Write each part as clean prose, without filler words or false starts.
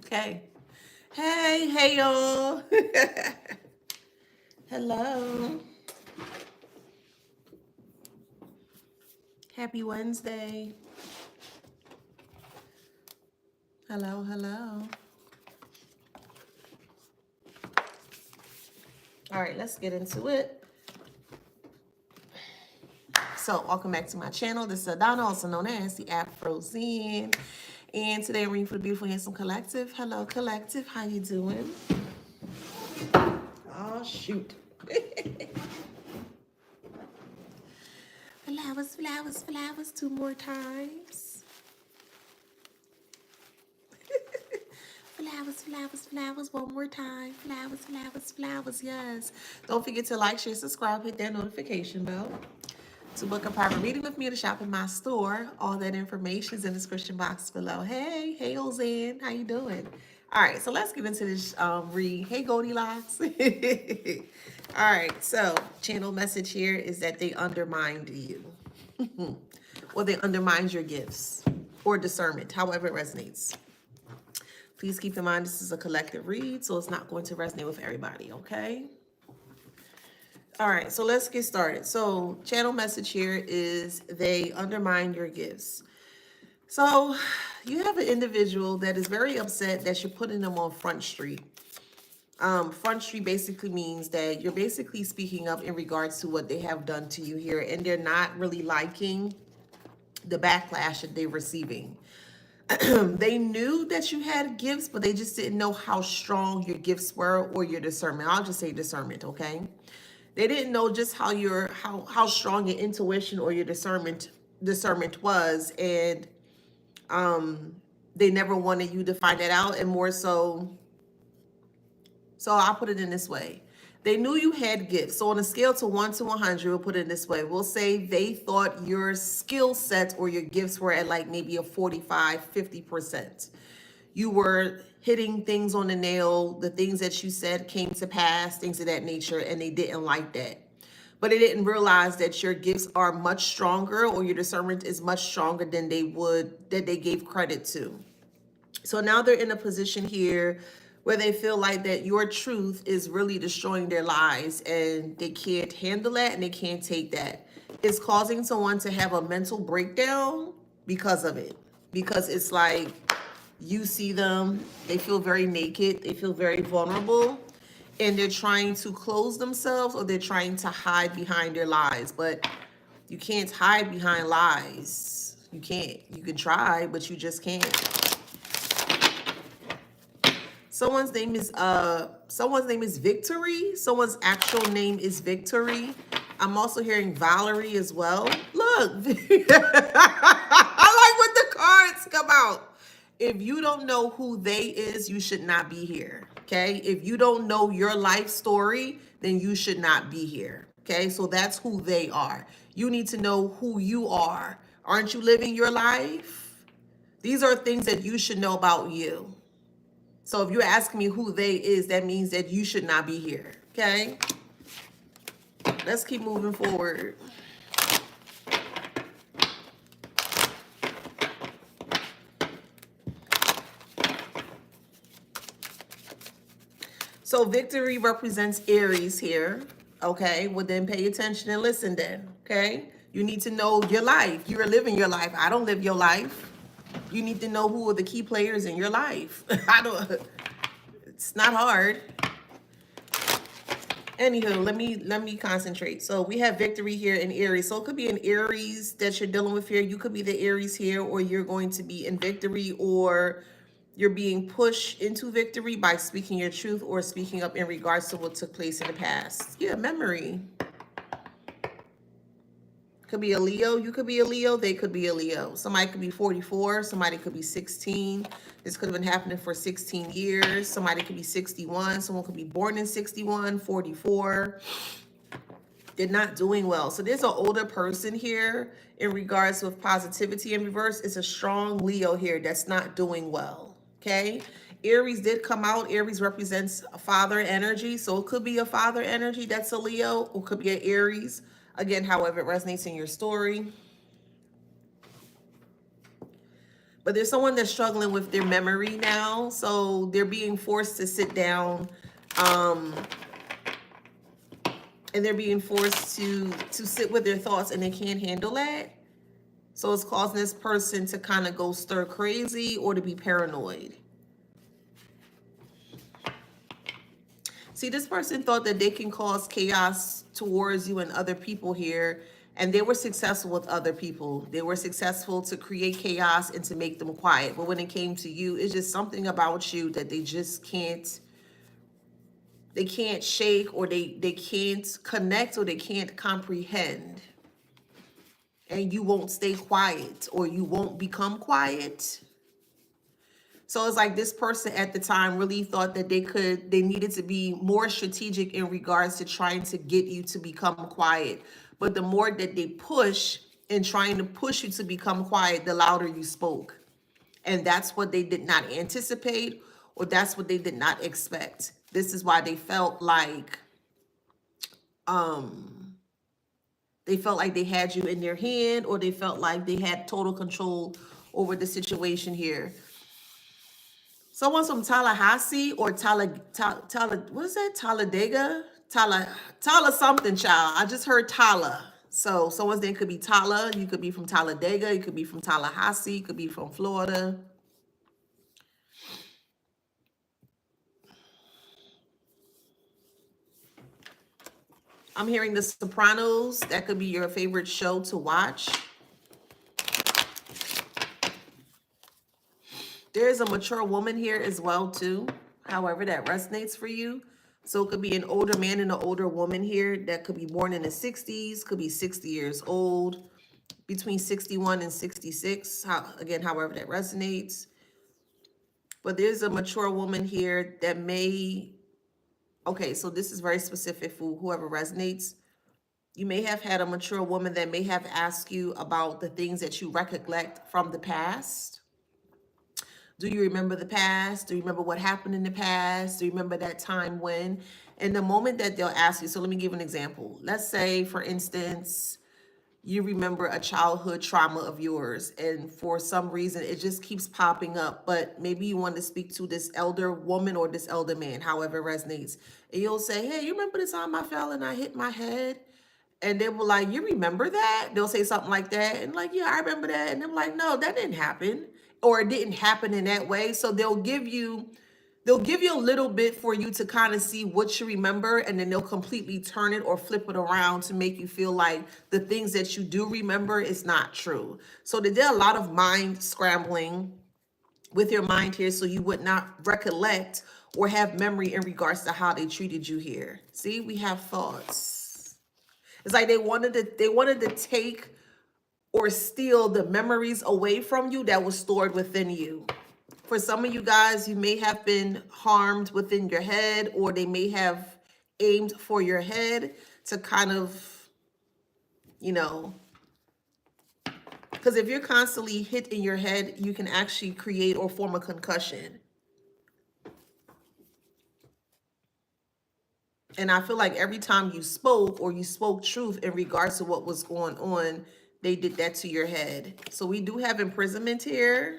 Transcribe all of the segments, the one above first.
Okay. Hey, y'all. Hello. Happy Wednesday. Hello. All right, let's get into it. So, welcome back to my channel. This is Adana, also known as the Afro Zen. And today I'm reading for the Beautiful Handsome Collective. Hello, Collective. How you doing? Oh, shoot. Flowers, two more times. Flowers, one more time. Flowers, yes. Don't forget to like, share, subscribe, hit that notification bell. To book a private reading with me to shop in my store, all that information is in the description box below. Hey, Ozan, how you doing? All right, so let's get into this read. Hey, Goldilocks. All right, so channel message here is that they undermined you. Or they undermined your gifts or discernment, however it resonates. Please keep in mind this is a collective read, so it's not going to resonate with everybody, okay? All right, so let's get started. So channel message here is they undermine your gifts. So you have an individual that is very upset that you're putting them on Front Street. Front Street basically means that you're basically speaking up in regards to what they have done to you here, and they're not really liking the backlash that they're receiving. They knew that you had gifts, but they just didn't know how strong your gifts were or your discernment. I'll just say discernment, okay? They didn't know just how strong your intuition or your discernment was, and they never wanted you to find that out. And more so I'll put it in this way. They knew you had gifts. So on a scale to 1 to 100, we'll put it this way. We'll say they thought your skill set or your gifts were at like maybe a 45, 50%. You were hitting things on the nail. The things that you said came to pass, things of that nature, and they didn't like that. But they didn't realize that your gifts are much stronger or your discernment is much stronger than they gave credit to. So now they're in a position here where they feel like that your truth is really destroying their lives and they can't handle that and they can't take that. It's causing someone to have a mental breakdown because of it. Because it's like you see them, they feel very naked, they feel very vulnerable, and they're trying to close themselves or they're trying to hide behind their lies. But you can't hide behind lies. You can't. You can try, but you just can't. Someone's name is Victory. Someone's actual name is Victory. I'm also hearing Valerie as well. Look, I like when the cards come out. If you don't know who they is, you should not be here. Okay? If you don't know your life story, then you should not be here. Okay? So that's who they are. You need to know who you are. Aren't you living your life? These are things that you should know about you. So if you're asking me who they is, that means that you should not be here. Okay? Let's keep moving forward. So Victory represents Aries here. Okay? Well, then pay attention and listen then. Okay? You need to know your life. You are living your life. I don't live your life. You need to know who are the key players in your life. It's not hard. Anywho, let me concentrate. So we have Victory here in Aries. So it could be an Aries that you're dealing with here. You could be the Aries here, or you're going to be in Victory, or you're being pushed into victory by speaking your truth or speaking up in regards to what took place in the past. Yeah, memory. Could be a Leo. You could be a Leo. They could be a Leo. Somebody could be 44. Somebody could be 16. This could have been happening for 16 years. Somebody could be 61. Someone could be born in 61, 44. They're not doing well. So there's an older person here in regards with positivity in reverse. It's a strong Leo here that's not doing well. Okay. Aries did come out. Aries represents a father energy. So it could be a father energy that's a Leo, or could be an Aries. Again, however it resonates in your story. But there's someone that's struggling with their memory now. So they're being forced to sit down, and they're being forced to sit with their thoughts, and they can't handle that. So it's causing this person to kind of go stir crazy or to be paranoid. See, this person thought that they can cause chaos towards you and other people here, and they were successful with other people. They were successful to create chaos and to make them quiet. But when it came to you, it's just something about you that they just can't, they can't shake, or they can't connect, or they can't comprehend. And you won't stay quiet, or you won't become quiet. So it's like this person at the time really thought that they needed to be more strategic in regards to trying to get you to become quiet. But the more that they push in trying to push you to become quiet, the louder you spoke. And that's what they did not anticipate, or that's what they did not expect. This is why they felt like they had you in their hand, or they felt like they had total control over the situation here. Someone's from Tallahassee or what is that? Talladega? Tala something, child. I just heard Tala. So someone's name could be Tala. You could be from Talladega. You could be from Tallahassee. You could be from Florida. I'm hearing The Sopranos. That could be your favorite show to watch. There's a mature woman here as well, too. However, that resonates for you. So it could be an older man and an older woman here that could be born in the 60s, could be 60 years old, between 61 and 66. Again, however that resonates. But there's a mature woman here that may, okay, so this is very specific for whoever resonates. You may have had a mature woman that may have asked you about the things that you recollect from the past. Do you remember the past? Do you remember what happened in the past? Do you remember that time when? And the moment that they'll ask you, so let me give an example. Let's say, for instance, you remember a childhood trauma of yours, and for some reason it just keeps popping up, but maybe you want to speak to this elder woman or this elder man, however it resonates. And you'll say, hey, you remember the time I fell and I hit my head? And they were like, you remember that? They'll say something like that. And like, yeah, I remember that. And I'm like, no, that didn't happen. Or it didn't happen in that way. So they'll give you a little bit for you to kind of see what you remember. And then they'll completely turn it or flip it around to make you feel like the things that you do remember is not true. So they did a lot of mind scrambling with your mind here, so you would not recollect or have memory in regards to how they treated you here. See, we have thoughts. It's like they wanted to take or steal the memories away from you that was stored within you. For some of you guys, you may have been harmed within your head, or they may have aimed for your head to kind of, because if you're constantly hit in your head, you can actually create or form a concussion. And I feel like every time you spoke or you spoke truth in regards to what was going on, they did that to your head. So we do have imprisonment here.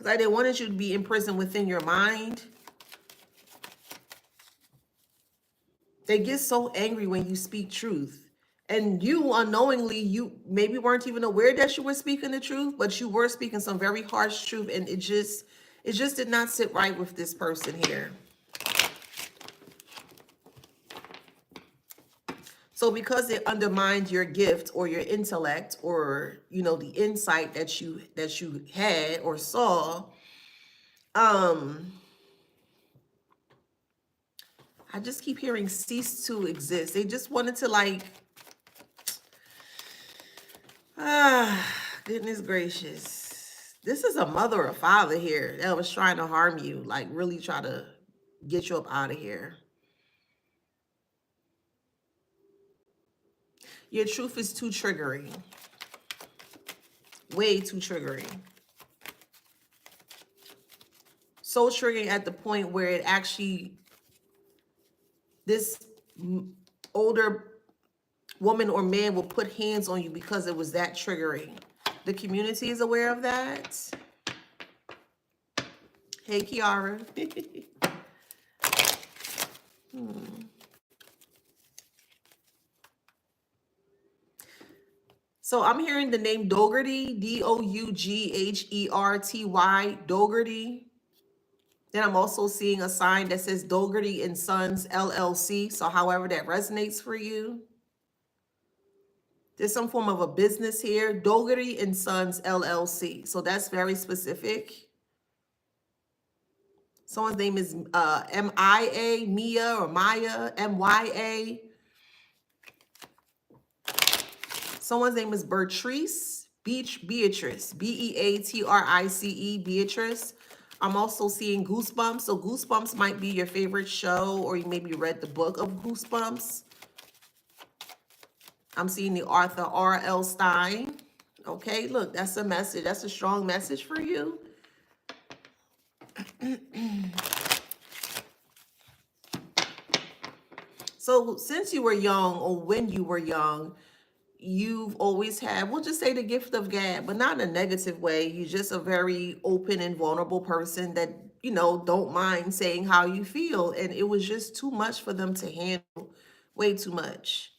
Like they wanted you to be imprisoned within your mind. They get so angry when you speak truth. And you unknowingly, you maybe weren't even aware that you were speaking the truth, but you were speaking some very harsh truth, and it just did not sit right with this person here. So because it undermined your gift or your intellect, or the insight that you had or saw, how I just keep hearing cease to exist. They just wanted to like, goodness gracious. This is a mother or father here that was trying to harm you, like really try to get you up out of here. Your truth is too triggering. Way too triggering. So triggering at the point where it actually, this older woman or man will put hands on you because it was that triggering. The community is aware of that. Hey, Kiara. So I'm hearing the name Dougherty, Dougherty, Dougherty. Then I'm also seeing a sign that says Dougherty and Sons, LLC. So however that resonates for you. There's some form of a business here, Dougherty and Sons, LLC. So that's very specific. Someone's name is M-I-A, Mia or Maya, M-Y-A. Someone's name is Beatrice, Beatrice, B-E-A-T-R-I-C-E, Beatrice. I'm also seeing Goosebumps. So Goosebumps might be your favorite show, or you maybe read the book of Goosebumps. I'm seeing the author R.L. Stein. Okay, look, that's a message. That's a strong message for you. So since you were young, or when you were young, you've always had, we'll just say, the gift of gab, but not in a negative way. You're just a very open and vulnerable person that, you know, don't mind saying how you feel. And it was just too much for them to handle, way too much.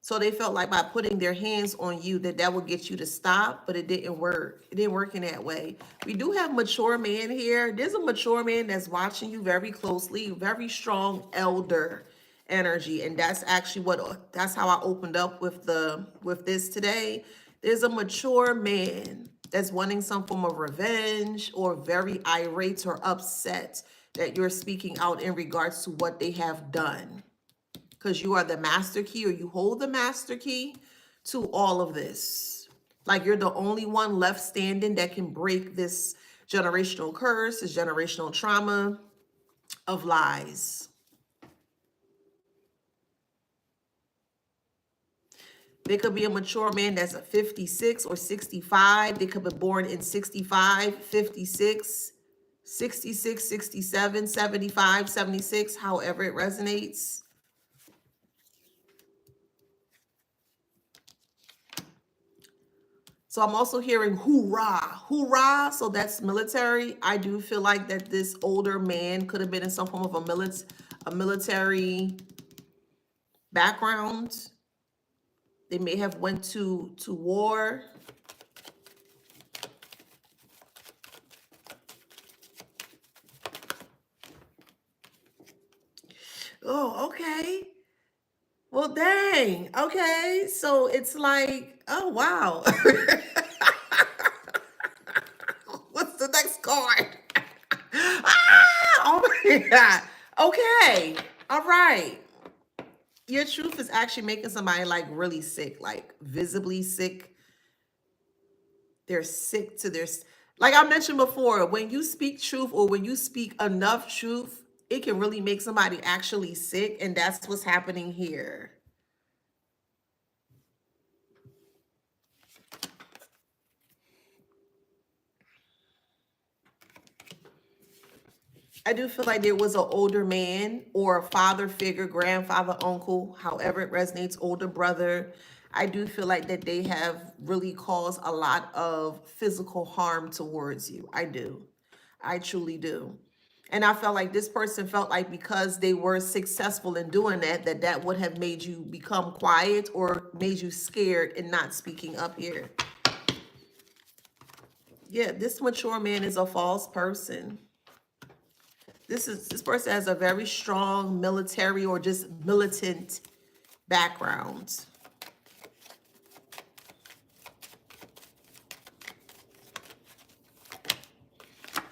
So they felt like by putting their hands on you that would get you to stop, but it didn't work. It didn't work in that way. We do have mature man here. There's a mature man that's watching you very closely, very strong elder energy. And that's actually that's how I opened up with this today. There's a mature man that's wanting some form of revenge or very irate or upset that you're speaking out in regards to what they have done. Because you are the master key, or you hold the master key to all of this. Like you're the only one left standing that can break this generational curse, this generational trauma of lies. They could be a mature man that's a 56 or 65. They could be born in 65, 56, 66, 67, 75, 76, however it resonates. So I'm also hearing hoorah, hoorah. So that's military. I do feel like that this older man could have been in some form of a military background. They may have went to war. Oh, okay. Well, dang. Okay. So it's like, oh, wow. What's the next card? Oh my God. Okay. All right. Your truth is actually making somebody like really sick, like visibly sick. They're sick to their, like I mentioned before, when you speak truth or when you speak enough truth, it can really make somebody actually sick. And that's what's happening here. I do feel like there was an older man or a father figure, grandfather, uncle, however it resonates, older brother. I do feel like that they have really caused a lot of physical harm towards you. I do. I truly do. And I felt like this person felt like because they were successful in doing that, that would have made you become quiet or made you scared and not speaking up here. Yeah, this mature man is a false person. This person has a very strong military or just militant background.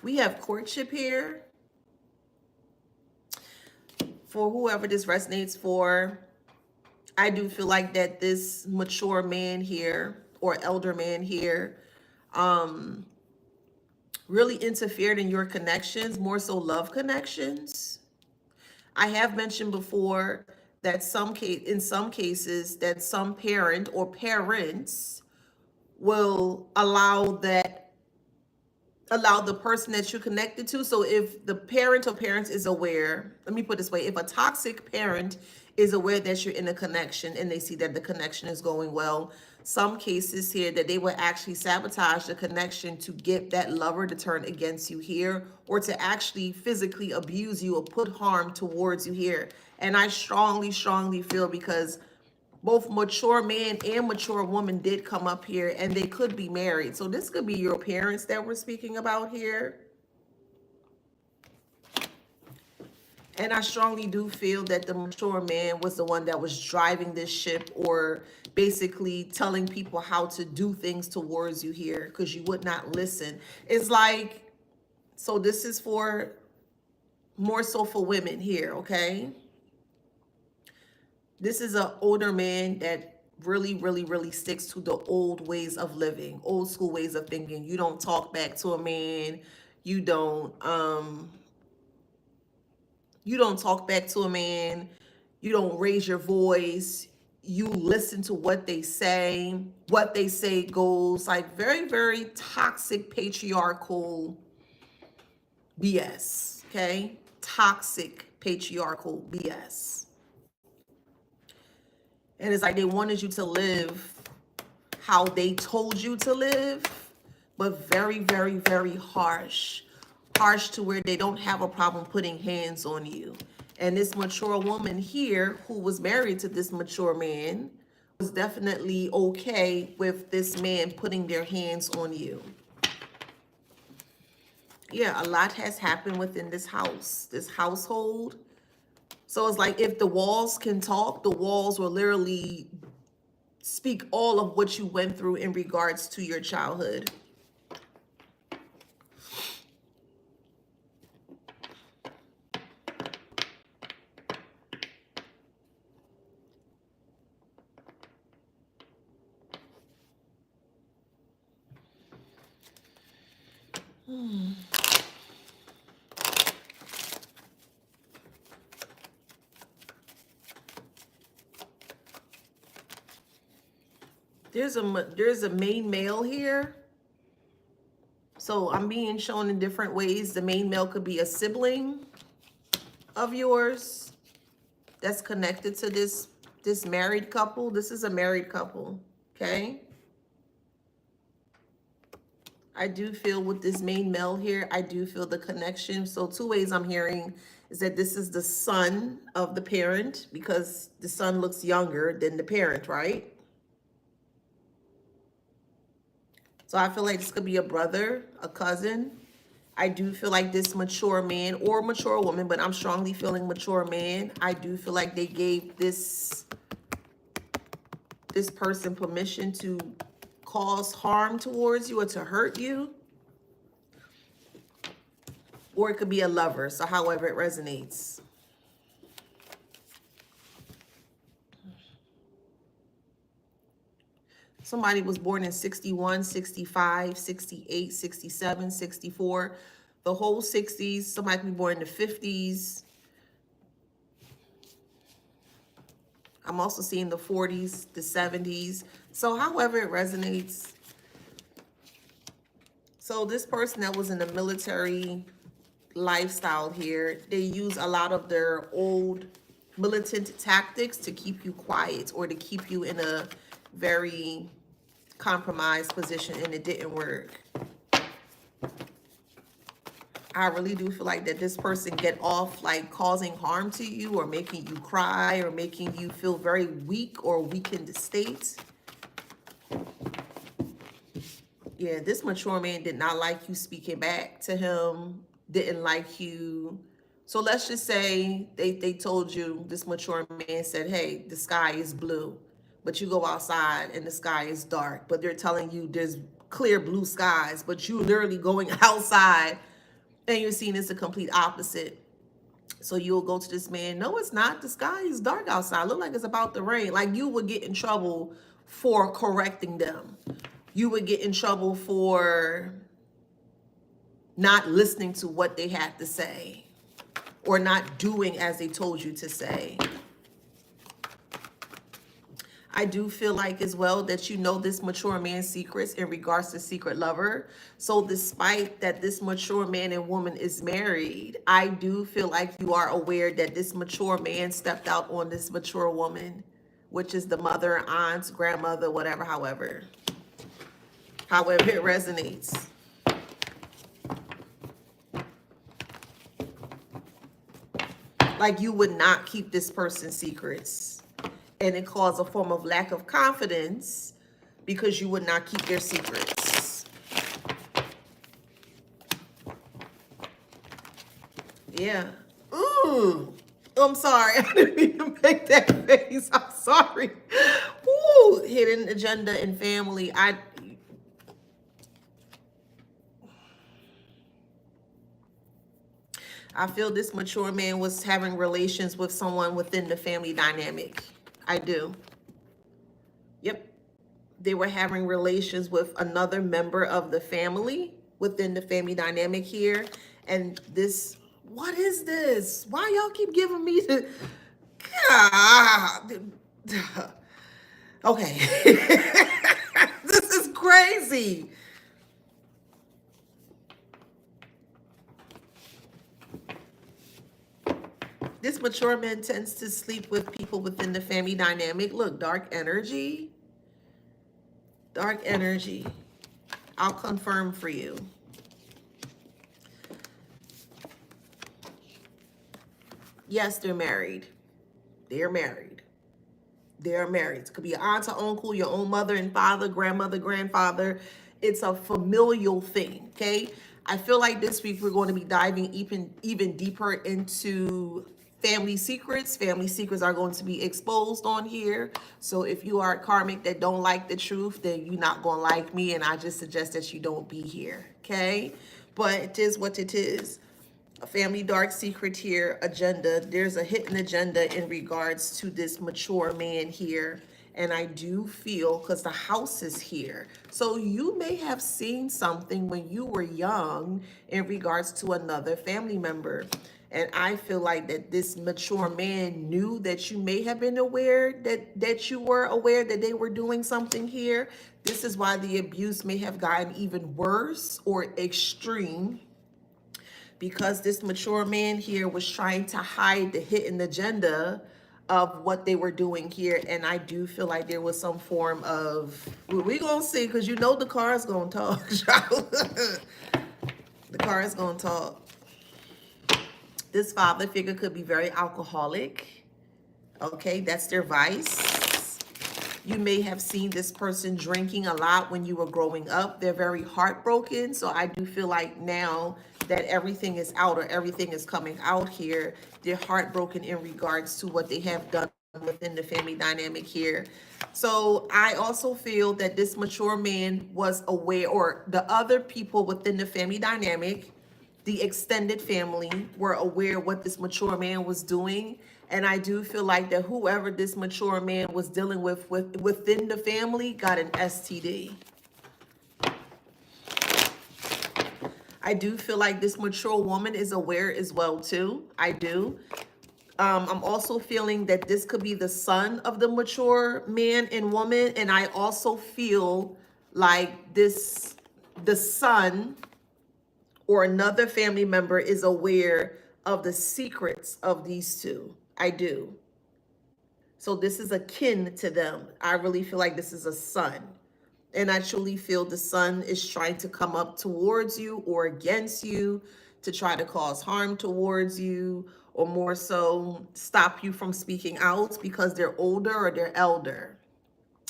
We have courtship here. for whoever this resonates for, I do feel like that this mature man here or elder man here really interfered in your connections, more so love connections. I have mentioned before that in some cases that some parent or parents will allow the person that you're connected to. So if the parent or parents is aware, let me put it this way, if a toxic parent is aware that you're in a connection and they see that the connection is going well, some cases here that they will actually sabotage the connection to get that lover to turn against you here, or to actually physically abuse you or put harm towards you here. And I strongly, strongly feel, because both mature man and mature woman did come up here and they could be married. So this could be your parents that we're speaking about here. And I strongly do feel that the mature man was the one that was driving this ship, or basically telling people how to do things towards you here, because you would not listen. It's like, so this is for more so for women here, okay? This is an older man that really, really, really sticks to the old ways of living, old school ways of thinking. You don't talk back to a man. You don't talk back to a man. You don't raise your voice. You listen to what they say. What they say goes. Like very, very toxic patriarchal BS. Okay? Toxic patriarchal BS. And it's like they wanted you to live how they told you to live, but very, very, very harsh. Harsh to where they don't have a problem putting hands on you. And this mature woman here, who was married to this mature man, was definitely okay with this man putting their hands on you. Yeah, a lot has happened within this house, this household. So it's like if the walls can talk, the walls will literally speak all of what you went through in regards to your childhood. There's a main male here. So I'm being shown in different ways. The main male could be a sibling of yours that's connected to this married couple. This is a married couple, okay? I do feel with this main male here, I do feel the connection. So two ways I'm hearing is that this is the son of the parent, because the son looks younger than the parent, right? So I feel like this could be a brother, a cousin. I do feel like this mature man or mature woman, but I'm strongly feeling mature man. I do feel like they gave this person permission to cause harm towards you or to hurt you. Or it could be a lover, so however it resonates. Somebody was born in 61, 65, 68, 67, 64, the whole 60s. Somebody could be born in the 50s. I'm also seeing the 40s, the 70s. So however it resonates. So this person that was in the military lifestyle here, they use a lot of their old militant tactics to keep you quiet or to keep you in a very compromised position, and it didn't work. I really do feel like that this person get off like causing harm to you or making you cry or making you feel very weak or weakened state. Yeah, this mature man did not like you speaking back to him, didn't like you. So let's just say they told you, this mature man said, hey, the sky is blue, but you go outside and the sky is dark, but they're telling you there's clear blue skies, but you literally going outside and you're seeing it's a complete opposite. So you'll go to this man, no, it's not. The sky is dark outside. Look like it's about to rain. Like you would get in trouble for correcting them. You would get in trouble for not listening to what they had to say or not doing as they told you to say. I do feel like as well that you know this mature man's secrets in regards to secret lover. So despite that this mature man and woman is married, I do feel like you are aware that this mature man stepped out on this mature woman, which is the mother, aunt, grandmother, whatever, however it resonates. Like you would not keep this person's secrets. And it caused a form of lack of confidence because you would not keep their secrets. Yeah. Ooh. I'm sorry. I didn't mean to make that face. I'm sorry. Ooh. Hidden agenda in family. I feel this mature man was having relations with someone within the family dynamic. I do. Yep. They were having relations with another member of the family within the family dynamic here. And this, what is this? Why y'all keep giving me the, God. Okay. This is crazy. This mature man tends to sleep with people within the family dynamic. Look, dark energy. Dark energy. I'll confirm for you. Yes, they're married. They're married. They're married. It could be your aunt or uncle, your own mother and father, grandmother, grandfather. It's a familial thing, okay? I feel like this week we're going to be diving even deeper into family secrets. Family secrets are going to be exposed on here. So if you are a karmic that don't like the truth, then you're not going to like me. And I just suggest that you don't be here, okay? But it is what it is. A family dark secret here, agenda. There's a hidden agenda in regards to this mature man here. And I do feel, because the house is here. So you may have seen something when you were young in regards to another family member. And I feel like that this mature man knew that you may have been aware that you were aware that they were doing something here. This is why the abuse may have gotten even worse or extreme, because this mature man here was trying to hide the hidden agenda of what they were doing here. And I do feel like there was some form of, we gonna see, because you know the car is gonna talk. The car is gonna talk. This father figure could be very alcoholic. Okay, that's their vice. You may have seen this person drinking a lot when you were growing up. They're very heartbroken. So I do feel like now that everything is out or everything is coming out here, they're heartbroken in regards to what they have done within the family dynamic here. So I also feel that this mature man was aware, or the other people within the family dynamic, the extended family, were aware what this mature man was doing. And I do feel like that whoever this mature man was dealing with within the family got an STD. I do feel like this mature woman is aware as well too. I do. I'm also feeling that this could be the son of the mature man and woman. And I also feel like the son or another family member is aware of the secrets of these two. I do. So this is akin to them. I really feel like this is a son. And I truly feel the son is trying to come up towards you or against you to try to cause harm towards you, or more so stop you from speaking out because they're older or they're elder.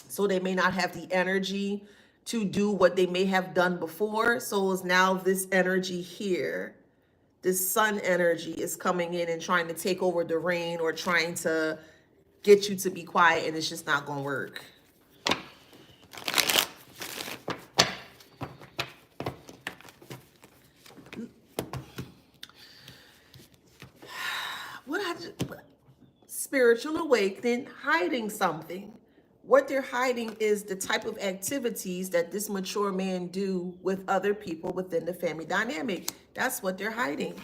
So they may not have the energy to do what they may have done before. So it's now this energy here, this sun energy is coming in and trying to take over the reign or trying to get you to be quiet, and it's just not going to work. spiritual awakening, hiding something. What they're hiding is the type of activities that this mature man do with other people within the family dynamic. That's what they're hiding.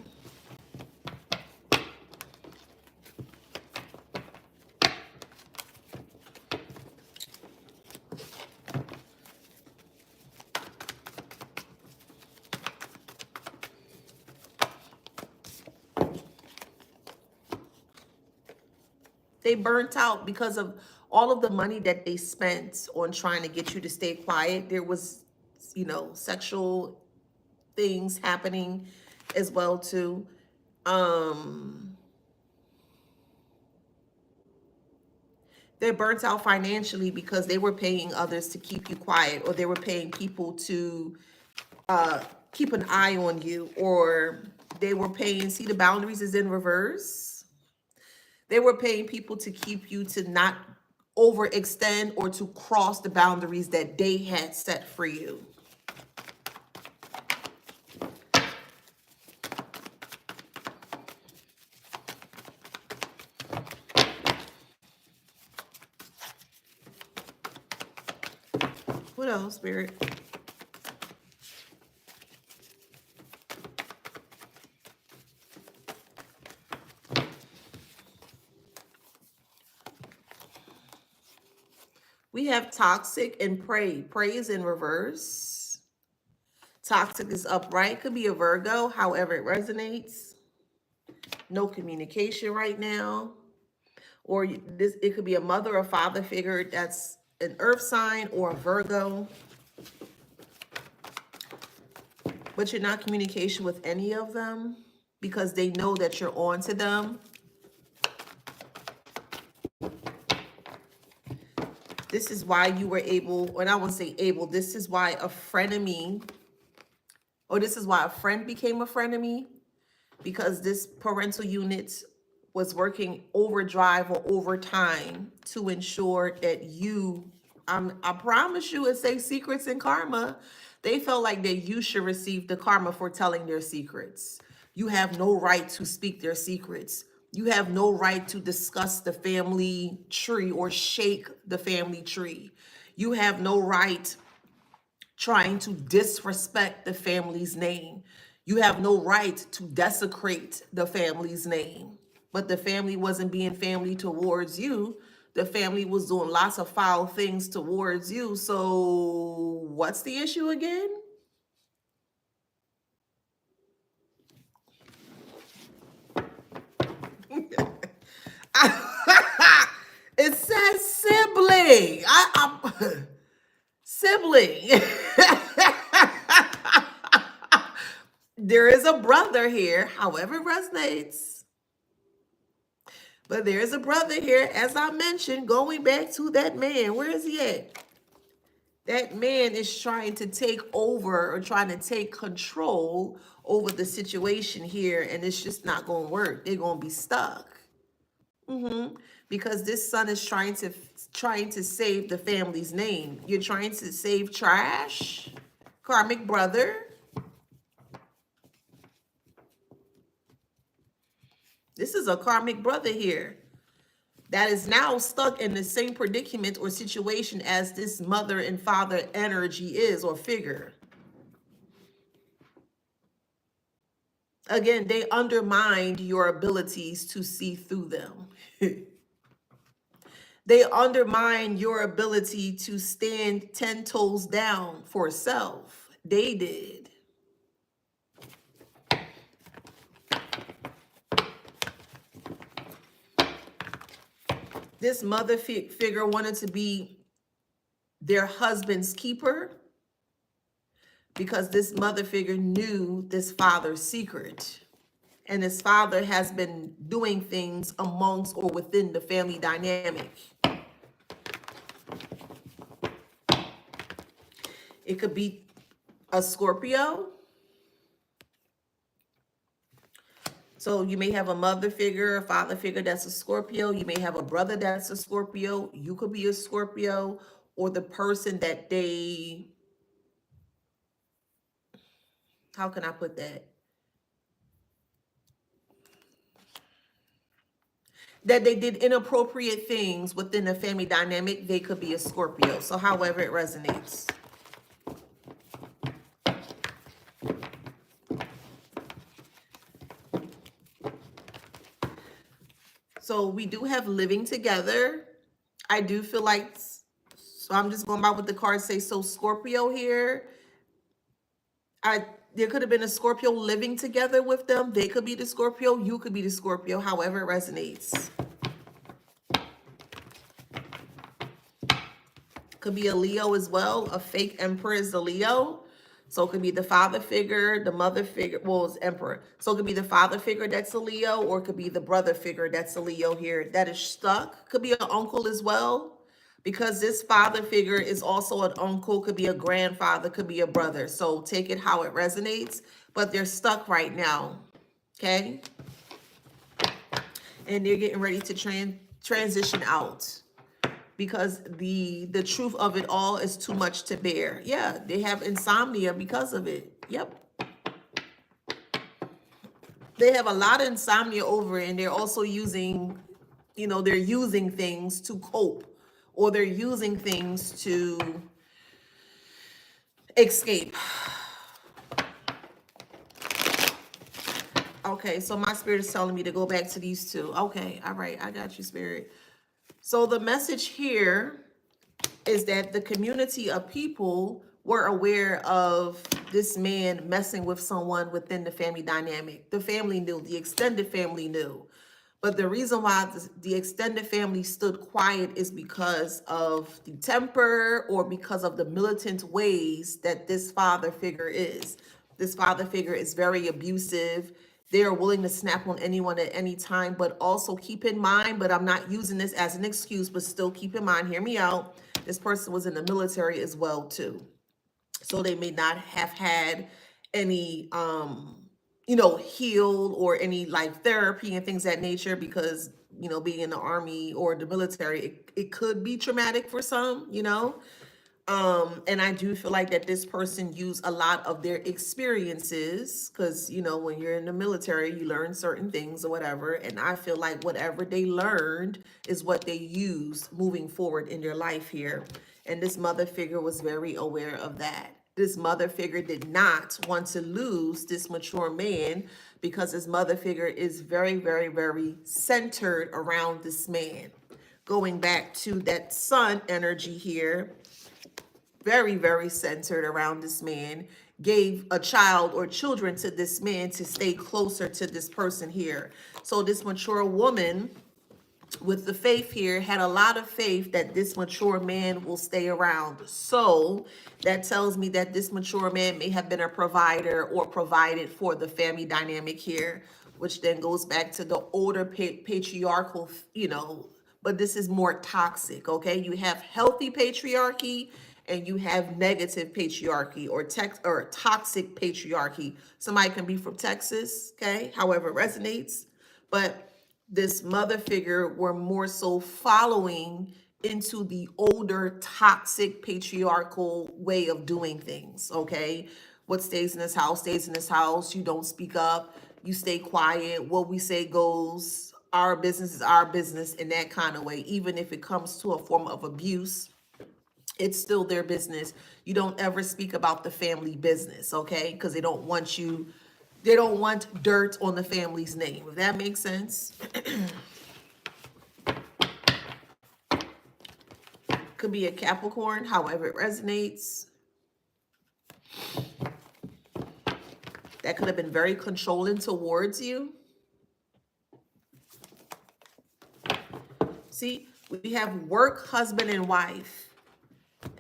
They burnt out because of all of the money that they spent on trying to get you to stay quiet. There was, sexual things happening as well too. They're burnt out financially because they were paying others to keep you quiet, or they were paying people to keep an eye on you, or they were paying, see, the boundaries is in reverse. They were paying people to keep you to not overextend or to cross the boundaries that they had set for you. What else, Spirit? We have toxic and prey. Prey is in reverse. Toxic is upright. Could be a Virgo, however it resonates. No communication right now. Or this, it could be a mother or father figure that's an earth sign or a Virgo. But you're not communication with any of them because they know that you're on to them. This is why you were able, or I won't say able, this is why a frenemy, or this is why a friend became a frenemy, because this parental unit was working overdrive or overtime to ensure that you, I promise you, it says secrets and karma. They felt like that you should receive the karma for telling their secrets. You have no right to speak their secrets. You have no right to discuss the family tree or shake the family tree. You have no right trying to disrespect the family's name. You have no right to desecrate the family's name. But the family wasn't being family towards you. The family was doing lots of foul things towards you. So what's the issue again? It says sibling. Sibling. There is a brother here, however it resonates. But there is a brother here, as I mentioned, going back to that man. Where is he at? That man is trying to take over or trying to take control over the situation here, and it's just not going to work. They're going to be stuck. Because this son is trying to save the family's name. You're trying to save trash, karmic brother. This is a karmic brother here that is now stuck in the same predicament or situation as this mother and father energy is, or figure. Again, they undermined your abilities to see through them. They undermine your ability to stand 10 toes down for self. They did. This mother figure wanted to be their husband's keeper because this mother figure knew this father's secret. And his father has been doing things amongst or within the family dynamic. It could be a Scorpio. So you may have a mother figure, a father figure that's a Scorpio. You may have a brother that's a Scorpio. You could be a Scorpio, or the person that they, how can I put that? that they did inappropriate things within the family dynamic, they could be a Scorpio. So however it resonates. So we do have living together. I do feel like, so I'm just going by what the cards say. So Scorpio here, there could have been a Scorpio living together with them. They could be the Scorpio. You could be the Scorpio, however it resonates. Could be a Leo as well. A fake emperor is a Leo. So it could be the father figure, the mother figure. Well, it's emperor. So it could be the father figure that's a Leo, or it could be the brother figure that's a Leo here that is stuck. Could be an uncle as well, because this father figure is also an uncle, could be a grandfather, could be a brother. So take it how it resonates, but they're stuck right now, okay? And they're getting ready to transition out because the truth of it all is too much to bear. Yeah, they have insomnia because of it. Yep. They have a lot of insomnia over it, and they're also using, they're using things to cope, or they're using things to escape. Okay, so my spirit is telling me to go back to these two. Okay, all right, I got you, spirit. So the message here is that the community of people were aware of this man messing with someone within the family dynamic. The family knew, the extended family knew. But the reason why the extended family stood quiet is because of the temper or because of the militant ways that this father figure is. This father figure is very abusive. They are willing to snap on anyone at any time, but also keep in mind, but I'm not using this as an excuse, but still keep in mind, hear me out. This person was in the military as well too. So they may not have had any heal or any like therapy and things of that nature, because being in the army or the military, it could be traumatic for some, and I do feel like that this person used a lot of their experiences, because when you're in the military you learn certain things or whatever, and I feel like whatever they learned is what they used moving forward in their life here. And this mother figure was very aware of that. This mother figure did not want to lose this mature man, because this mother figure is very, very, very centered around this man. Going back to that sun energy here, very, very centered around this man, gave a child or children to this man to stay closer to this person here. So this mature woman with the faith here had a lot of faith that this mature man will stay around. So that tells me that this mature man may have been a provider or provided for the family dynamic here, which then goes back to the older patriarchal, but this is more toxic, okay? You have healthy patriarchy and you have negative patriarchy or toxic patriarchy. Somebody can be from Texas, okay? However it resonates. But this mother figure were more so following into the older toxic patriarchal way of doing things, okay? What stays in this house stays in this house. You don't speak up. You stay quiet. What we say goes. Our business is our business, in that kind of way. Even if it comes to a form of abuse, it's still their business. You don't ever speak about the family business, okay? Because they don't want dirt on the family's name, if that makes sense. Could be a Capricorn, however it resonates. That could have been very controlling towards you. See, we have work, husband and wife.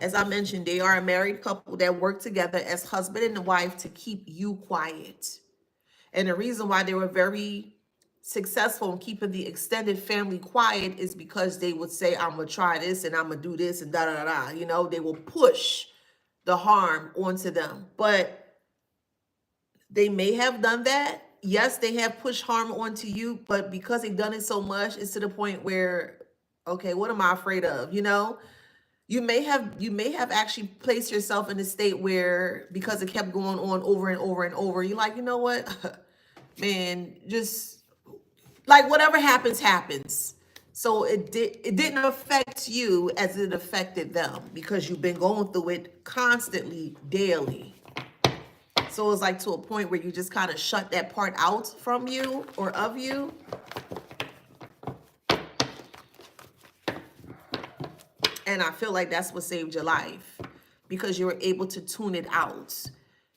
As I mentioned, they are a married couple that work together as husband and wife to keep you quiet. And the reason why they were very successful in keeping the extended family quiet is because they would say, I'm going to try this and I'm going to do this and da-da-da-da. They will push the harm onto them. But they may have done that. Yes, they have pushed harm onto you, but because they've done it so much, it's to the point where, okay, what am I afraid of? You may have actually placed yourself in a state where, because it kept going on over and over and over, you're like, you know what, man, just like whatever happens, happens. So it didn't affect you as it affected them because you've been going through it constantly, daily. So it's like to a point where you just kind of shut that part out from you or of you. And I feel like that's what saved your life because you were able to tune it out.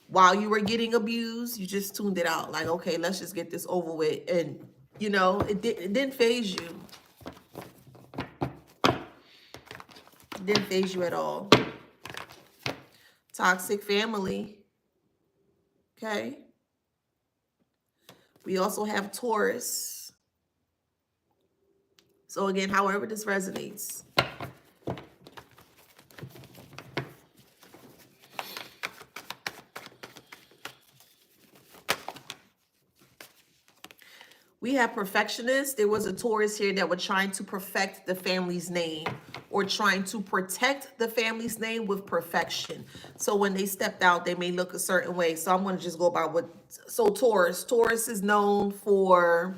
While you were getting abused, you just tuned it out. Like, okay, let's just get this over with. And, you know, it didn't phase you. It didn't phase you at all. Toxic family. Okay. We also have Taurus. So again, however this resonates. We have perfectionists. There was a Taurus here that were trying to perfect the family's name or trying to protect the family's name with perfection. So when they stepped out, they may look a certain way. So I'm going to just go by what. So Taurus is known for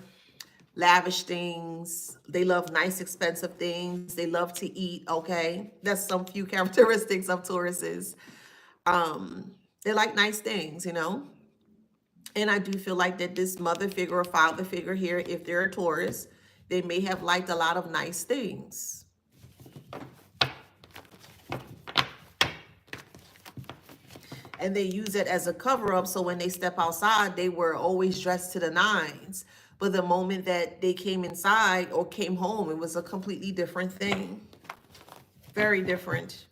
lavish things. They love nice, expensive things. They love to eat. Okay. That's some few characteristics of Tauruses. They like nice things, you know. And I do feel like that this mother figure or father figure here, if they're a Taurus, they may have liked a lot of nice things. And they use it as a cover-up, so when they step outside, they were always dressed to the nines. But the moment that they came inside or came home, it was a completely different thing. Very different.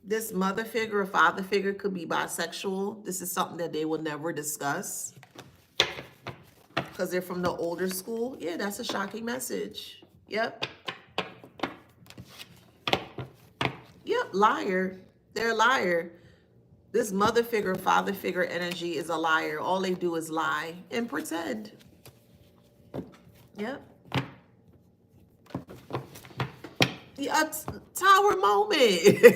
This mother figure or father figure could be bisexual. This is something that they will never discuss because they're from the older school. Yeah, that's a shocking message. Yep. Yep, liar. They're a liar. This mother figure, father figure energy is a liar. All they do is lie and pretend. Yep. Yeah, tower moment.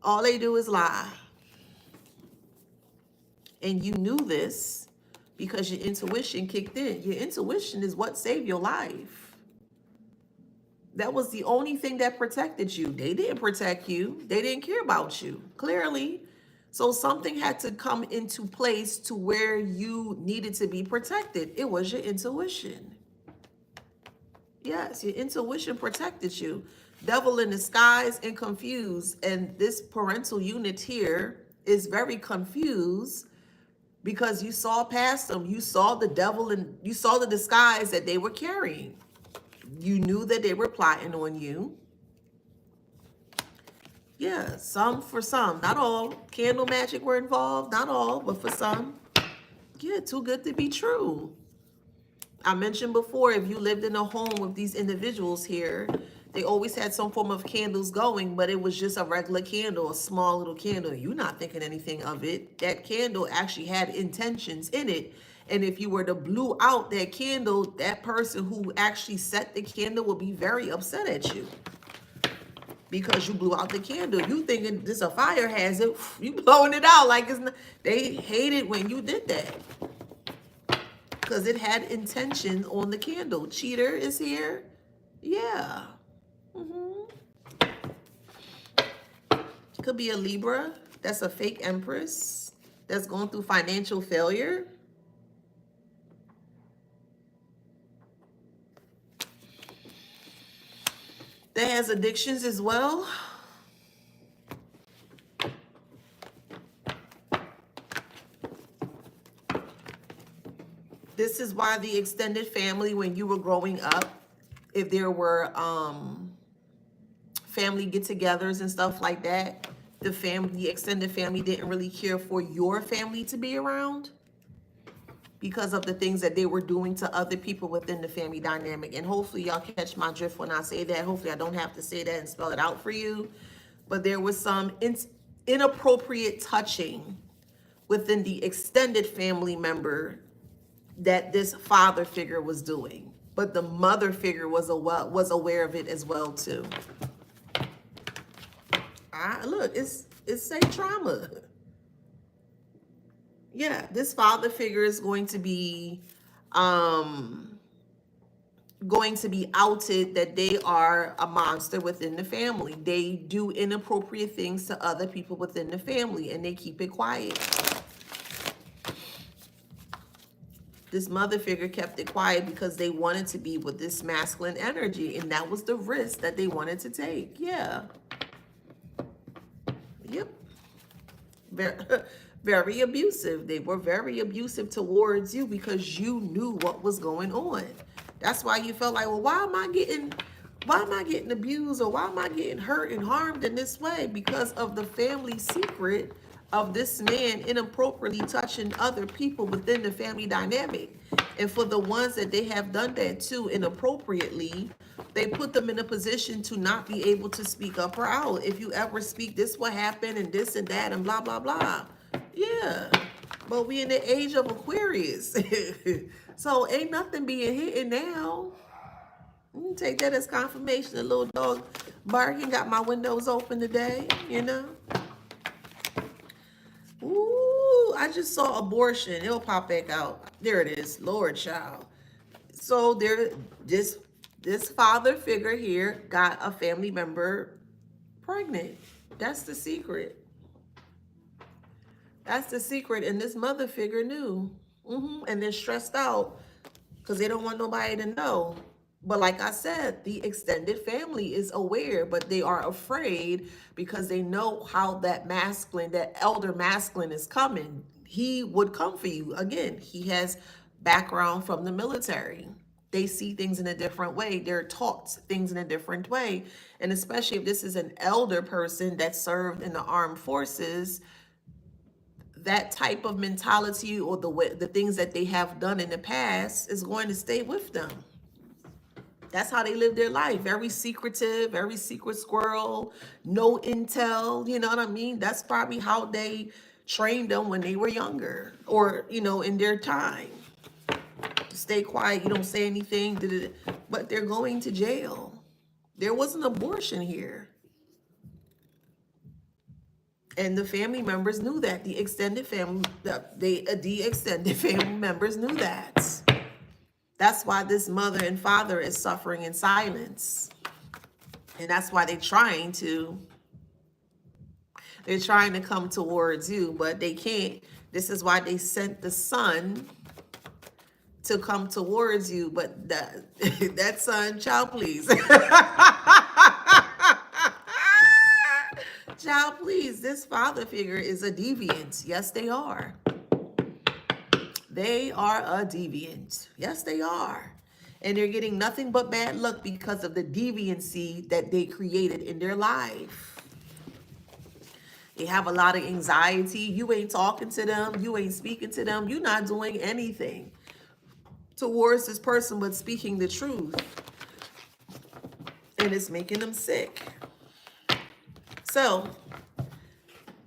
All they do is lie. And you knew this because your intuition kicked in. Your intuition is what saved your life. That was the only thing that protected you. They didn't protect you. They didn't care about you, clearly. So something had to come into place to where you needed to be protected. It was your intuition. Yes, your intuition protected you. Devil in disguise and confused. And this parental unit here is very confused because you saw past them. You saw the devil and you saw the disguise that they were carrying. You knew that they were plotting on you. Yeah, some for some, not all. Candle magic were involved, not all, but for some. Yeah, too good to be true. I mentioned before, if you lived in a home with these individuals here, they always had some form of candles going, but it was just a regular candle, a small little candle. You're not thinking anything of it. That candle actually had intentions in it. And if you were to blow out that candle, that person who actually set the candle will be very upset at you because you blew out the candle. You thinking this a fire hazard, you blowing it out like it's not. They hate it when you did that because it had intention on the candle. Cheater is here. Yeah. Could be a Libra. That's a fake empress that's going through financial failure. That has addictions as well. This is why the extended family, when you were growing up, if there were family get-togethers and stuff like that, the extended family didn't really care for your family to be around because of the things that they were doing to other people within the family dynamic. And hopefully y'all catch my drift when I say that. Hopefully I don't have to say that and spell it out for you. But there was some inappropriate touching within the extended family member that this father figure was doing. But the mother figure was aware of it as well too. Look, it's say trauma. Yeah, this father figure is going to be going to be outed that they are a monster within the family. They do inappropriate things to other people within the family, and they keep it quiet. This mother figure kept it quiet because they wanted to be with this masculine energy, and that was the risk that they wanted to take. Yeah. Yep. Very, very abusive. They were very abusive towards you because you knew what was going on. That's why you felt like, well, why am I getting abused, or why am I getting hurt and harmed in this way? Because of the family secret of this man inappropriately touching other people within the family dynamic. And for the ones that they have done that to inappropriately, they put them in a position to not be able to speak up or out. If you ever speak, this will happen and this and that and blah, blah, blah. Yeah. But we in the age of Aquarius. So ain't nothing being hidden now. You take that as confirmation. The little dog barking, got my windows open today, you know. Ooh, I just saw abortion. It'll pop back out. There it is. Lord child. So this father figure here got a family member pregnant. That's the secret. That's the secret. And this mother figure knew. And they're stressed out because they don't want nobody to know. But like I said, the extended family is aware, but they are afraid because they know how that masculine, that elder masculine is coming. He would come for you. Again, he has background from the military. They see things in a different way. They're taught things in a different way. And especially if this is an elder person that served in the armed forces, that type of mentality or the things that they have done in the past is going to stay with them. That's how they live their life. Very secretive, very secret squirrel, no intel, you know what I mean? That's probably how they trained them when they were younger or, you know, in their time. Stay quiet, you don't say anything, but they're going to jail. There was an abortion here. And the family members knew that. The extended family members knew that. That's why this mother and father is suffering in silence. And that's why they're trying to come towards you, but they can't. This is why they sent the son to come towards you, but that son, child, please. Child, please, this father figure is a deviant. Yes, they are. They are a deviant. Yes, they are. And they're getting nothing but bad luck because of the deviancy that they created in their life. They have a lot of anxiety. You ain't talking to them. You ain't speaking to them. You're not doing anything towards this person but speaking the truth. And it's making them sick. So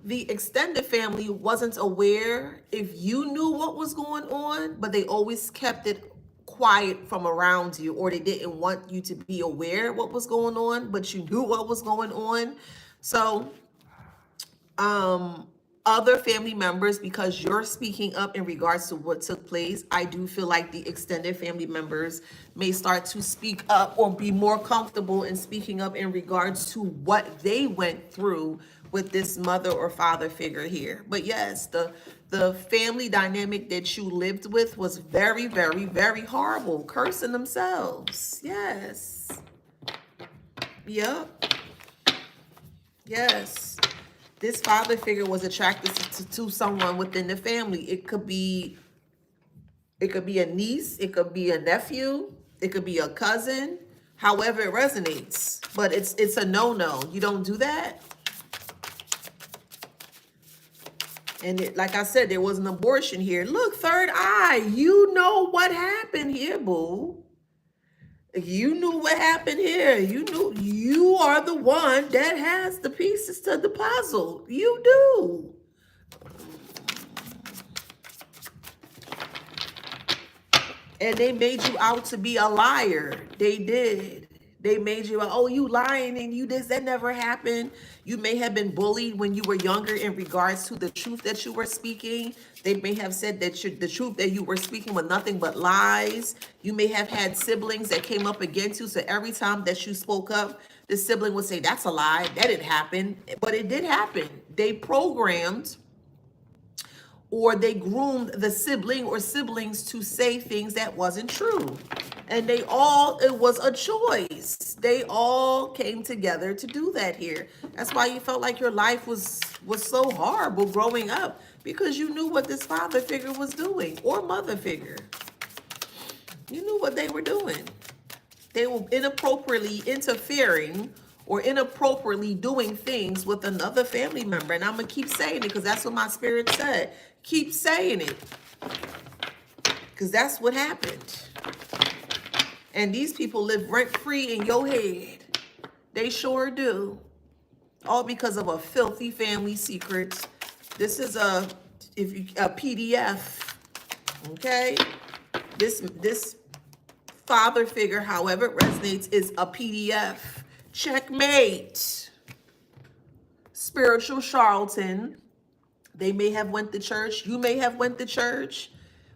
the extended family wasn't aware if you knew what was going on, but they always kept it quiet from around you, or they didn't want you to be aware of what was going on, but you knew what was going on. So other family members, because you're speaking up in regards to what took place, I do feel like the extended family members may start to speak up or be more comfortable in speaking up in regards to what they went through with this mother or father figure here. But yes, the family dynamic that you lived with was very, very, very horrible, cursing themselves. Yes. Yep. Yes. This father figure was attracted to someone within the family. It could be a niece, it could be a nephew, it could be a cousin, however it resonates. But it's a no-no. You don't do that. And like I said, there was an abortion here. Look, third eye, you know what happened here, boo. You knew what happened here. You knew you are the one that has the pieces to the puzzle. You do. And they made you out to be a liar. They did. They made you, oh, you lying and you this, that never happened. You may have been bullied when you were younger in regards to the truth that you were speaking. They may have said that the truth that you were speaking was nothing but lies. You may have had siblings that came up against you. So every time that you spoke up, the sibling would say, that's a lie. That didn't happen. But it did happen. They programmed or they groomed the sibling or siblings to say things that wasn't true. And it was a choice. They all came together to do that here. That's why you felt like your life was so horrible growing up, because you knew what this father figure was doing, or mother figure. You knew what they were doing. They were inappropriately interfering or inappropriately doing things with another family member. And I'm going to keep saying it because that's what my spirit said. Keep saying it, because that's what happened. And these people live rent-free in your head. They sure do. All because of a filthy family secret. This is a PDF. Okay? This father figure, however it resonates, is a PDF. Checkmate. Spiritual charlatan. They may have went to church. You may have went to church.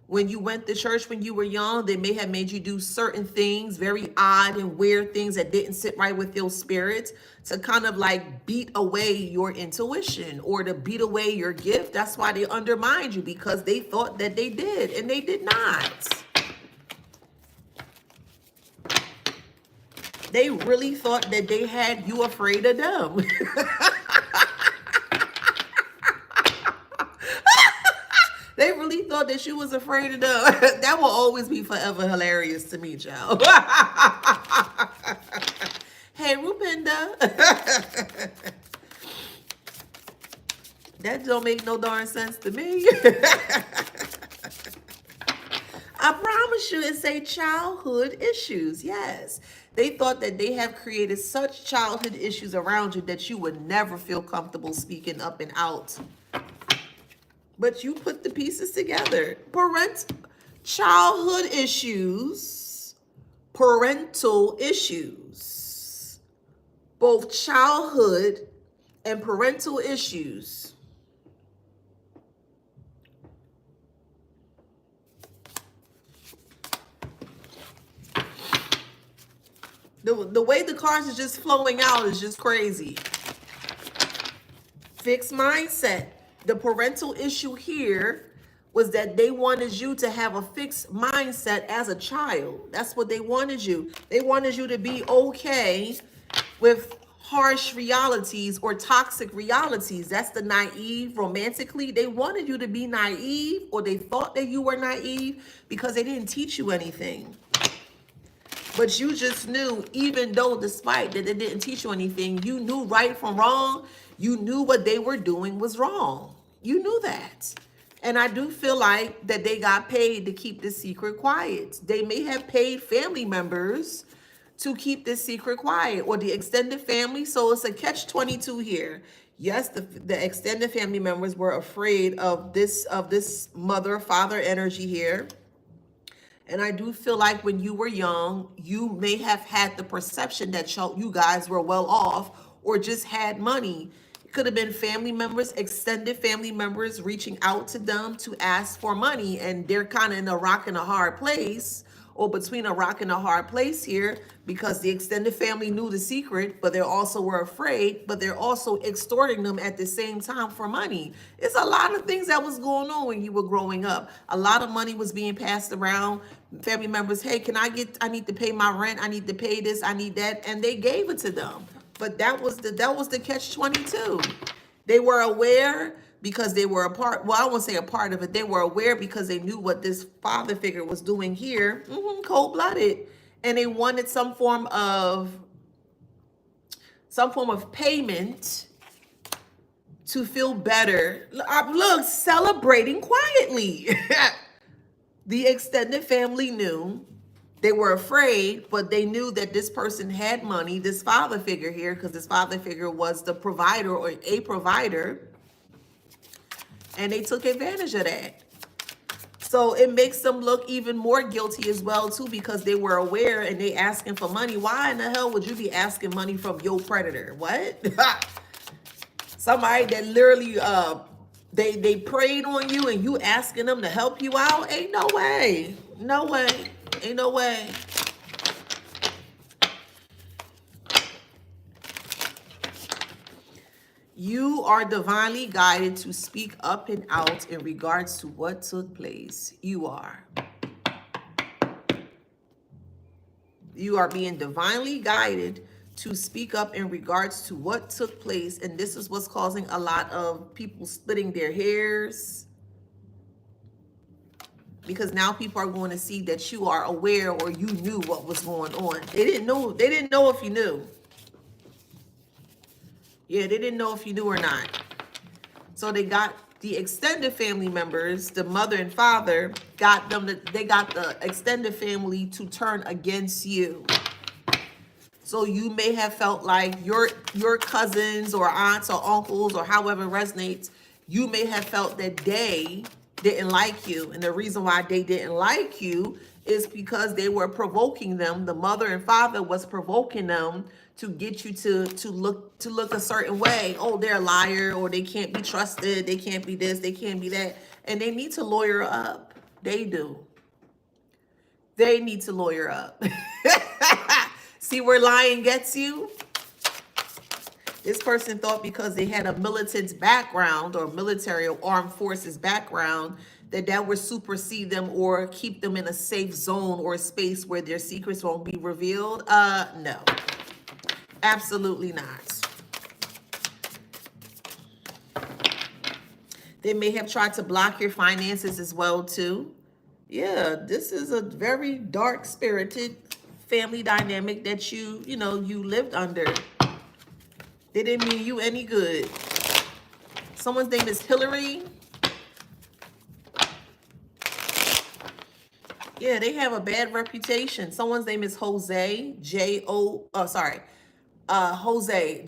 When you went to church when you were young, they may have made you do certain things, very odd and weird things that didn't sit right with your spirit, to kind of like beat away your intuition or to beat away your gift. That's why they undermined you, because they thought that they did, and they did not. They really thought that they had you afraid of them. They really thought that you was afraid of them. That will always be forever hilarious to me, Joe. Hey, Rupinda. That don't make no darn sense to me. I promise you, it's a childhood issues. Yes. They thought that they have created such childhood issues around you that you would never feel comfortable speaking up and out. But you put the pieces together. Childhood issues, parental issues, both childhood and parental issues. The way the cards is just flowing out is just crazy. Fixed mindset. The parental issue here was that they wanted you to have a fixed mindset as a child. That's what they wanted you. They wanted you to be okay with harsh realities or toxic realities. That's the naive romantically. They wanted you to be naive, or they thought that you were naive because they didn't teach you anything. But you just knew, even though despite that they didn't teach you anything, you knew right from wrong. You knew what they were doing was wrong. You knew that. And I do feel like that they got paid to keep this secret quiet. They may have paid family members to keep this secret quiet, or the extended family. So it's a catch-22 here. Yes, the extended family members were afraid of this mother-father energy here. And I do feel like when you were young, you may have had the perception that you guys were well off or just had money. It could have been family members, extended family members reaching out to them to ask for money. And they're kind of in a rock and a hard place, or between a rock and a hard place here, because the extended family knew the secret, but they also were afraid, but they're also extorting them at the same time for money. It's a lot of things that was going on when you were growing up. A lot of money was being passed around. Family members, hey, I need to pay my rent. I need to pay this. I need that. And they gave it to them. But that was the catch-22. They were aware because they were a part, well, I won't say a part of it. They were aware because they knew what this father figure was doing here, cold-blooded. And they wanted some form of payment to feel better. Look, celebrating quietly. The extended family knew. They were afraid, but they knew that this person had money, this father figure here, because this father figure was the provider or a provider. And they took advantage of that So it makes them look even more guilty as well too, because they were aware and they asking for money. Why in the hell would you be asking money from your predator? What? Somebody that literally they preyed on you and you asking them to help you out? Ain't no way. No way. Ain't no way. You are divinely guided to speak up and out in regards to what took place. You are. You are being divinely guided to speak up in regards to what took place. And this is what's causing a lot of people splitting their hairs. Because now people are going to see that you are aware or you knew what was going on. They didn't know. They didn't know if you knew. Yeah, they didn't know if you knew or not. So they got the extended family members, the mother and father, got them. They got the extended family to turn against you. So you may have felt like your cousins or aunts or uncles or however resonates, you may have felt that they didn't like you. And the reason why they didn't like you is because they were provoking them. The mother and father was provoking them to get you to look a certain way. Oh, they're a liar, or they can't be trusted. They can't be this, they can't be that. And they need to lawyer up. They do. They need to lawyer up. See where lying gets you? This person thought because they had a militant background or military or armed forces background that would supersede them or keep them in a safe zone or a space where their secrets won't be revealed. No, absolutely not. They may have tried to block your finances as well too. Yeah, this is a very dark spirited family dynamic that you lived under. They didn't mean you any good. Someone's name is Hillary. Yeah, they have a bad reputation. Someone's name is Jose, Jose, Jose,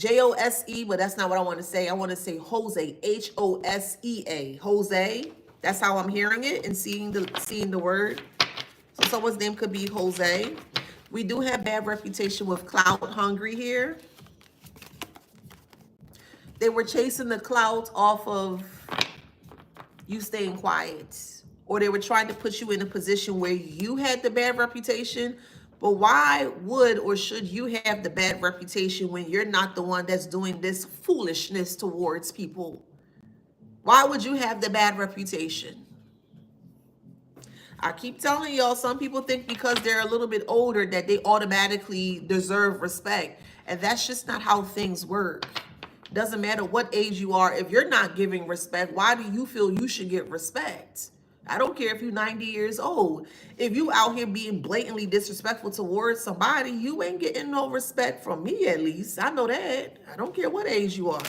but that's not what I want to say. I want to say Jose, Hosea, Jose. That's how I'm hearing it and seeing the word. So someone's name could be Jose. We do have bad reputation with clout hungry here. They were chasing the clout off of you staying quiet. Or they were trying to put you in a position where you had the bad reputation. But why would or should you have the bad reputation when you're not the one that's doing this foolishness towards people? Why would you have the bad reputation? I keep telling y'all, some people think because they're a little bit older that they automatically deserve respect. And that's just not how things work. Doesn't matter what age you are. If you're not giving respect, why do you feel you should get respect? I don't care if you're 90 years old. If you out here being blatantly disrespectful towards somebody, you ain't getting no respect from me, at least. I know that. I don't care what age you are.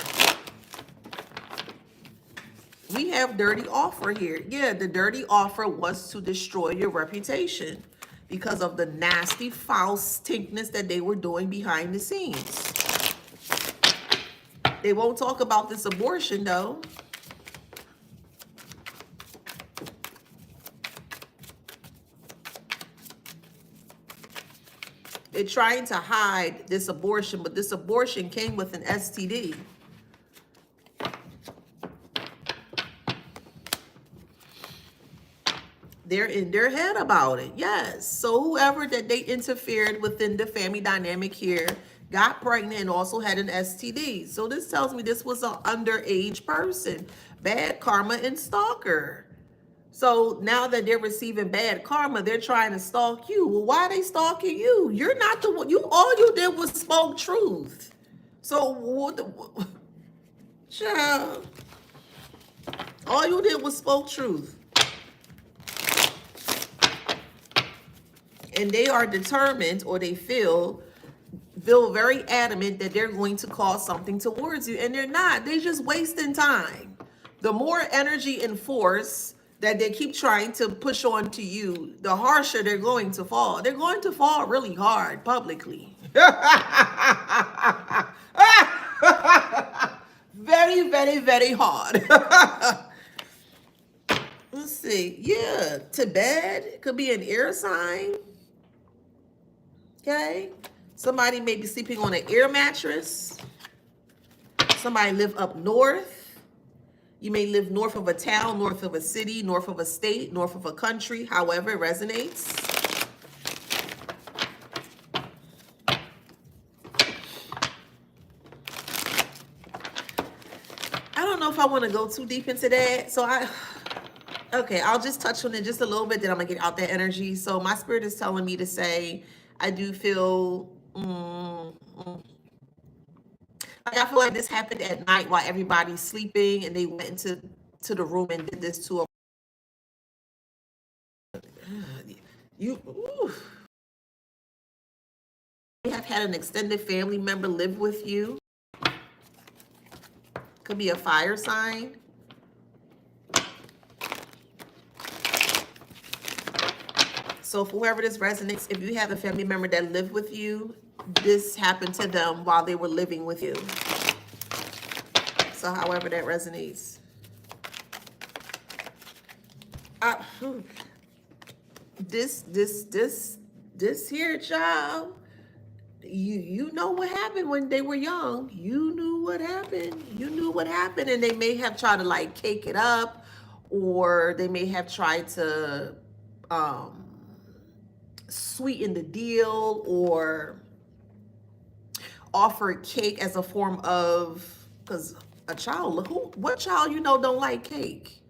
We have dirty offer here. Yeah, the dirty offer was to destroy your reputation because of the nasty, foul stinkness that they were doing behind the scenes. They won't talk about this abortion, though. They're trying to hide this abortion, but this abortion came with an STD. They're in their head about it, yes. So whoever that they interfered within the family dynamic here got pregnant and also had an STD. So this tells me this was an underage person. Bad karma and stalker. So now that they're receiving bad karma, they're trying to stalk you. Well, why are they stalking you? You're not the one. All you did was spoke truth. So what? Child, all you did was spoke truth. And they are determined, or they feel very adamant that they're going to cause something towards you. And they're not. They're just wasting time. The more energy and force that they keep trying to push on to you, the harsher they're going to fall. They're going to fall really hard publicly. Very, very, very hard. Let's see. see. Yeah, to bed. It could be an air sign. Okay. Somebody may be sleeping on an air mattress. Somebody live up north. You may live north of a town, north of a city, north of a state, north of a country, however it resonates. I don't know if I want to go too deep into that. Okay, I'll just touch on it just a little bit, then I'm going to get out that energy. So my spirit is telling me to say, I do feel, like I feel like this happened at night while everybody's sleeping, and they went into the room and did this to a you. Ooh. You have had an extended family member live with you. Could be a fire sign. So for whoever this resonates, if you have a family member that lived with you, this happened to them while they were living with you. So however that resonates. This here, child, you know what happened when they were young. You knew what happened. You knew what happened, and they may have tried to like cake it up, or they may have tried to sweeten the deal, or offer cake as a form of, because a child, what child you know don't like cake?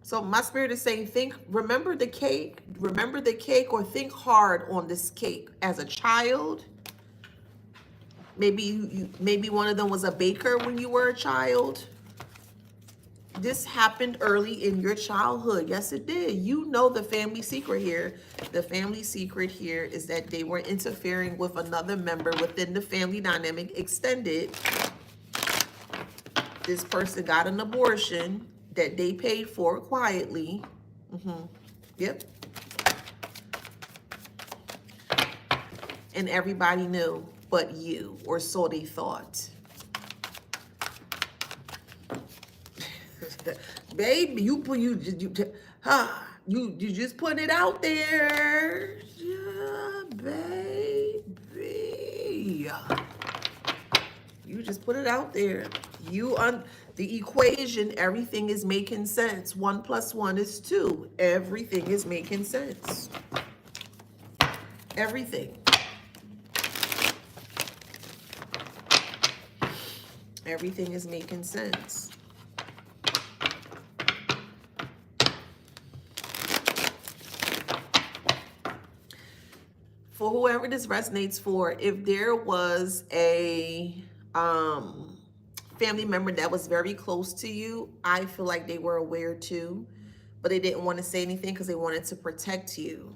So my spirit is saying, remember the cake, or think hard on this cake as a child. Maybe maybe one of them was a baker when you were a child. This happened early in your childhood. Yes, it did. You know the family secret here. The family secret here is that they were interfering with another member within the family dynamic extended. This person got an abortion that they paid for quietly. Yep. And everybody knew but you, or so they thought. Baby, you just put it out there. Yeah, baby. You just put it out there. The equation, everything is making sense. 1 + 1 is 2. Everything is making sense. Everything. Everything is making sense. For whoever this resonates for, if there was a family member that was very close to you, I feel like they were aware too, but they didn't want to say anything because they wanted to protect you.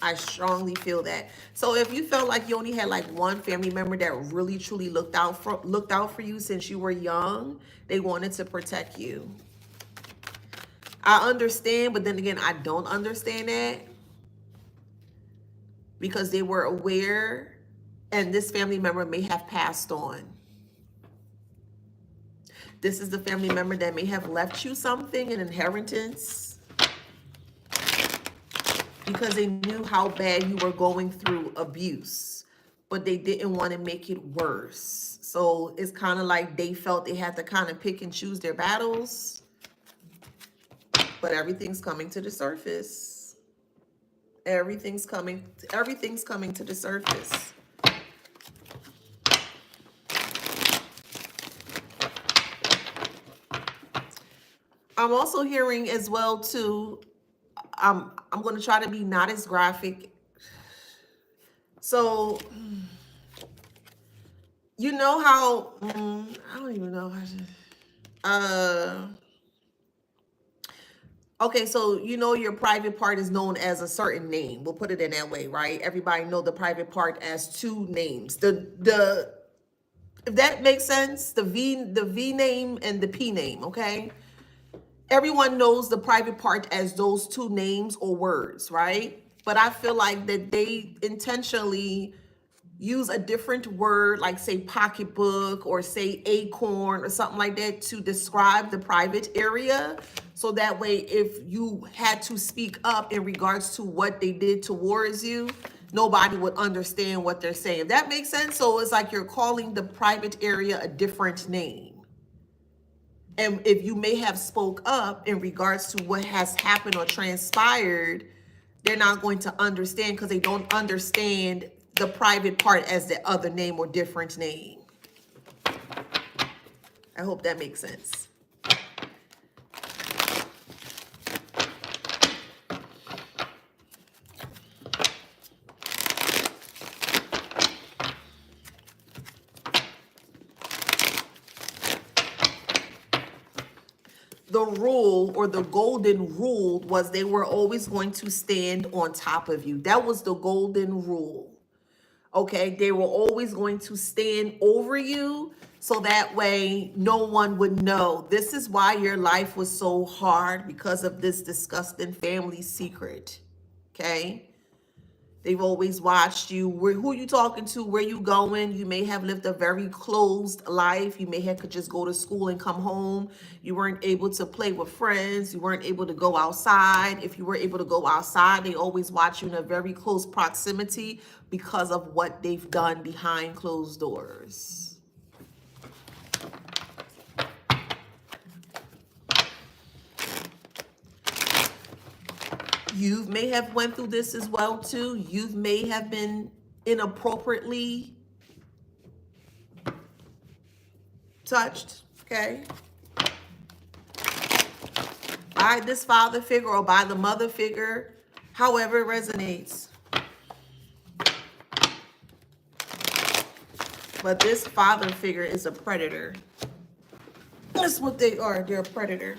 I strongly feel that. So if you felt like you only had like one family member that really truly looked out for you since you were young, they wanted to protect you. I understand, but then again, I don't understand that, because they were aware, and this family member may have passed on. This is the family member that may have left you something, an inheritance, because they knew how bad you were going through abuse, but they didn't want to make it worse. So it's kind of like they felt they had to kind of pick and choose their battles, but everything's coming to the surface. Everything's coming to the surface. I'm also hearing as well too, I'm going to try to be not as graphic. So, you know how, I don't even know how to, okay, so you know your private part is known as a certain name. We'll put it in that way, right? Everybody know the private part as 2 names. If that makes sense, the V name and the P name, okay? Everyone knows the private part as those 2 names or words, right? But I feel like that they intentionally, use a different word, like say pocketbook or say acorn or something like that to describe the private area. So that way, if you had to speak up in regards to what they did towards you, nobody would understand what they're saying. If that makes sense? So it's like you're calling the private area a different name. And if you may have spoke up in regards to what has happened or transpired, they're not going to understand because they don't understand the private part as the other name or different name. I hope that makes sense. The rule or the golden rule was they were always going to stand on top of you. That was the golden rule. Okay, they were always going to stand over you so that way no one would know. This is why your life was so hard, because of this disgusting family secret. Okay, they've always watched you. Who you talking to? Where you going? You may have lived a very closed life. You may have could just go to school and come home. You weren't able to play with friends. You weren't able to go outside. If you were able to go outside, they always watch you in a very close proximity because of what they've done behind closed doors. You may have went through this as well too. You may have been inappropriately touched, okay, by this father figure or by the mother figure, however it resonates. But this father figure is a predator. That's what they are. They're a predator.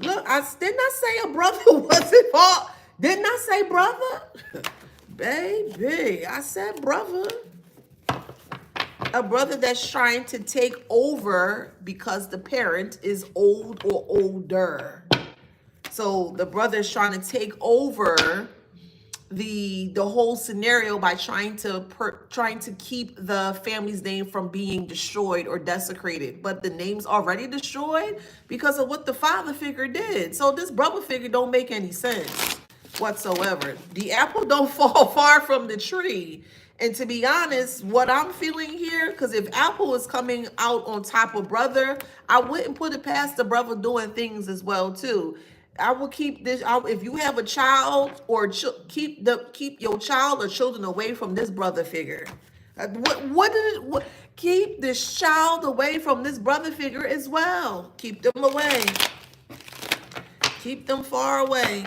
Look, didn't I say a brother was involved? Didn't I say brother? Baby, I said brother. A brother that's trying to take over because the parent is old or older. So the brother is trying to take over the whole scenario by trying to keep the family's name from being destroyed or desecrated. But the name's already destroyed because of what the father figure did. So this brother figure don't make any sense whatsoever. The apple don't fall far from the tree. And to be honest, what I'm feeling here, because if Apple is coming out on top of brother, I wouldn't put it past the brother doing things as well too. I will keep this. If you have a child, or keep your child or children away from this brother figure. Keep this child away from this brother figure as well. Keep them away. Keep them far away.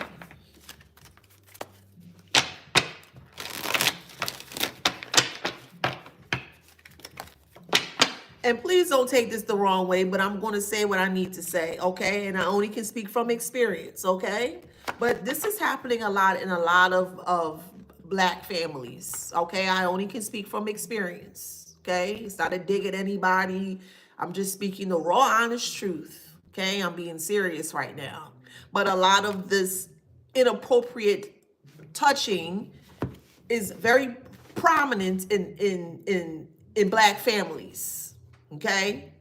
And please don't take this the wrong way, but I'm going to say what I need to say, okay? And I only can speak from experience, okay? But this is happening a lot in a lot of Black families, okay? I only can speak from experience, okay? It's not a dig at anybody. I'm just speaking the raw, honest truth, okay? I'm being serious right now. But a lot of this inappropriate touching is very prominent in Black families. Okay,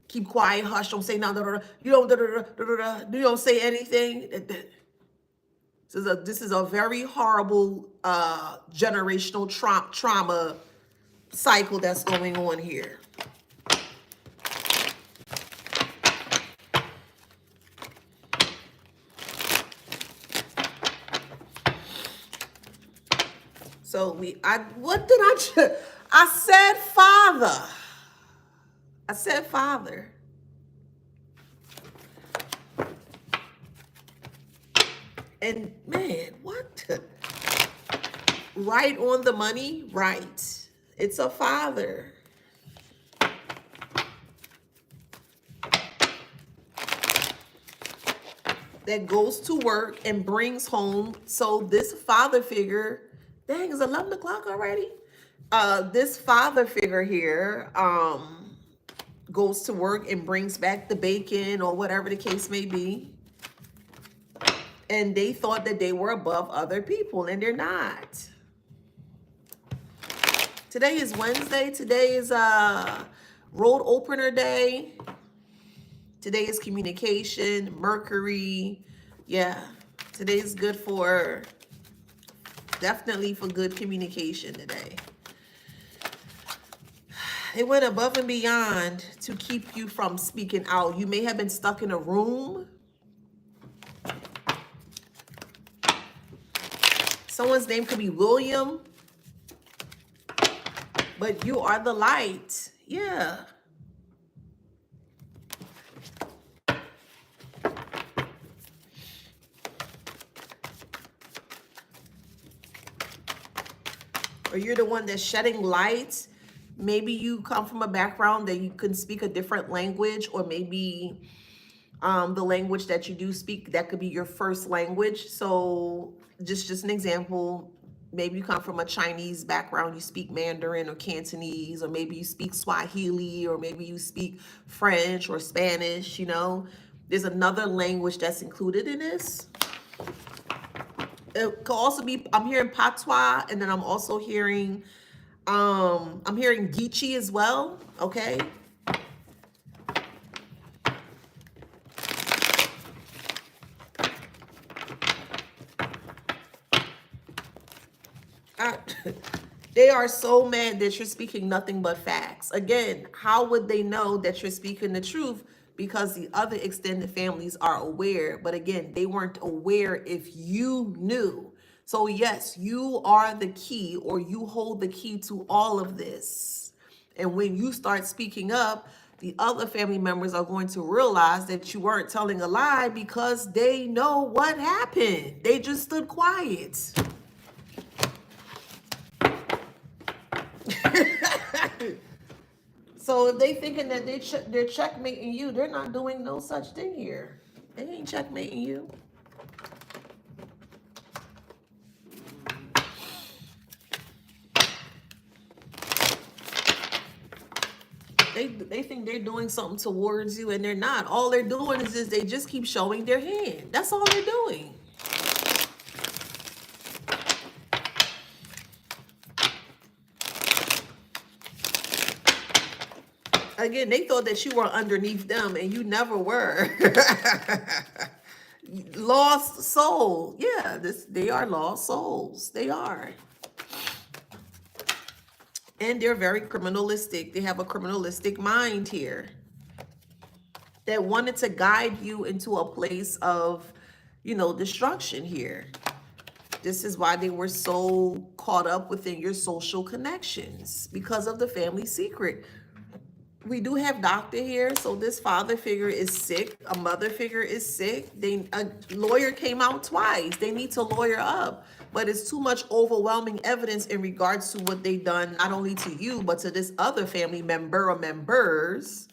keep quiet, hush, don't say nothing. You don't say anything. This is a very horrible generational trauma cycle that's going on here. So I said father. I said father. And man, what? Right on the money? Right. It's a father. That goes to work and brings home. So this father figure, dang, it's 11 o'clock already? This father figure here, goes to work and brings back the bacon or whatever the case may be. And they thought that they were above other people, and they're not. Today is Wednesday. Today is road opener day. Today is communication, Mercury. Yeah, today is good for, definitely for good communication today. It went above and beyond to keep you from speaking out. You may have been stuck in a room. Someone's name could be William, but you are the light. Yeah. Or you're the one that's shedding light. Maybe you come from a background that you can speak a different language, or maybe the language that you do speak, that could be your first language. So just an example, maybe you come from a Chinese background, you speak Mandarin or Cantonese, or maybe you speak Swahili, or maybe you speak French or Spanish, you know. There's another language that's included in this. It could also be, I'm hearing Patois, and then I'm also hearing, I'm hearing Geechee as well, okay? They are so mad that you're speaking nothing but facts. Again, how would they know that you're speaking the truth? Because the other extended families are aware. But again, they weren't aware if you knew. So yes, you are the key, or you hold the key to all of this. And when you start speaking up, the other family members are going to realize that you weren't telling a lie, because they know what happened. They just stood quiet. So if they thinking that they're checkmating you, they're not doing no such thing here. They ain't checkmating you. They think they're doing something towards you, and they're not. All they're doing is they just keep showing their hand. That's all they're doing. Again, they thought that you were underneath them, and you never were. Lost soul. Yeah, they are lost souls. They are. And they're very criminalistic. They have a criminalistic mind here that wanted to guide you into a place of, destruction here. This is why they were so caught up within your social connections, because of the family secret. We do have doctor here, so this father figure is sick. A mother figure is sick. A lawyer came out twice. They need to lawyer up, but it's too much overwhelming evidence in regards to what they done, not only to you, but to this other family member or members.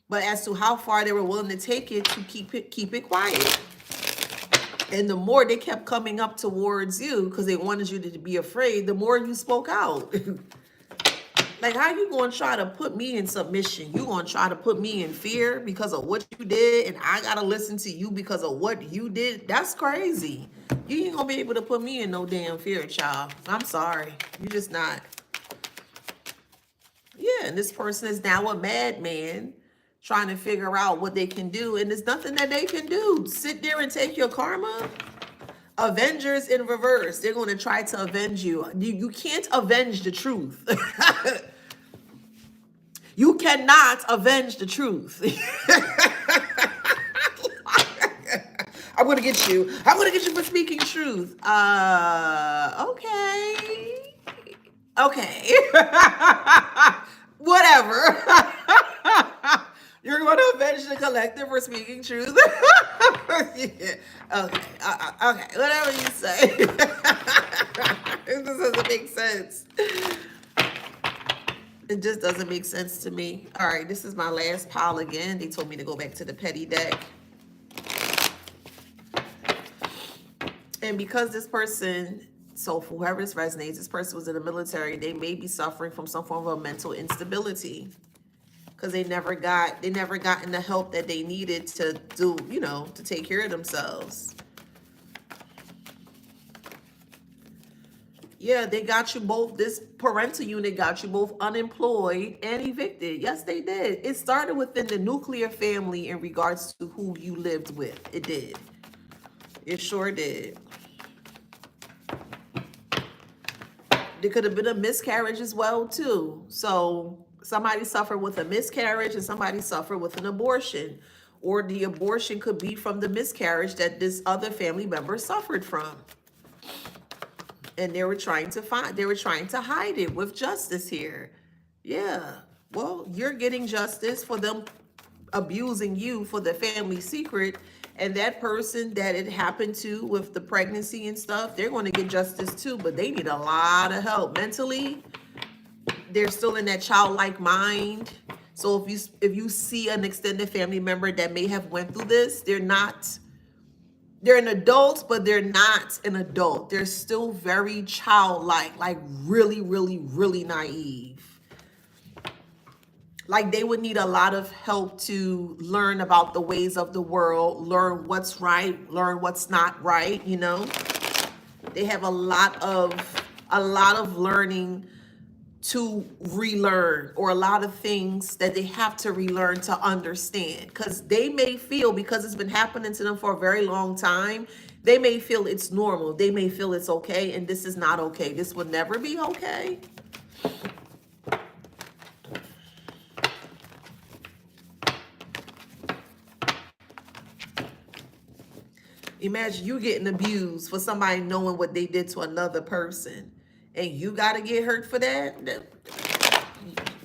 But as to how far they were willing to take it to keep it quiet. And the more they kept coming up towards you because they wanted you to be afraid, the more you spoke out. Like, how you going to try to put me in submission? You going to try to put me in fear because of what you did, and I got to listen to you because of what you did? That's crazy. You ain't going to be able to put me in no damn fear, child. I'm sorry. You're just not. Yeah, and this person is now a madman trying to figure out what they can do, and there's nothing that they can do. Sit there and take your karma? Avengers in reverse. They're going to try to avenge you. You can't avenge the truth. You cannot avenge the truth. I'm going to get you. I'm going to get you for speaking truth. Okay. Okay. Whatever. You're going to avenge the collective for speaking truth. Yeah. Okay. Okay. Whatever you say. This doesn't make sense. It just doesn't make sense to me. All right. This is my last pile again. They told me to go back to the petty deck. And because this person, so for whoever this resonates, this person was in the military, they may be suffering from some form of mental instability. Because they never gotten the help that they needed to do, to take care of themselves. Yeah, they got you both, this parental unit got you both unemployed and evicted. Yes, they did. It started within the nuclear family in regards to who you lived with. It did. It sure did. There could have been a miscarriage as well, too. So somebody suffered with a miscarriage and somebody suffered with an abortion. Or the abortion could be from the miscarriage that this other family member suffered from. And they were trying to hide it with justice here. Yeah. Well, you're getting justice for them abusing you for the family secret. And that person that it happened to with the pregnancy and stuff, they're going to get justice too, but they need a lot of help mentally. They're still in that childlike mind. So if you see an extended family member that may have went through this, they're an adult, but they're not an adult. They're still very childlike, like really, really, really naive. Like they would need a lot of help to learn about the ways of the world, learn what's right, learn what's not right, you know? They have a lot of learning to relearn, or a lot of things that they have to relearn to understand, because they may feel, because it's been happening to them for a very long time, they may feel it's normal, they may feel it's okay, and this is not okay. This will never be okay. Imagine you getting abused for somebody knowing what they did to another person, and you got to get hurt for that.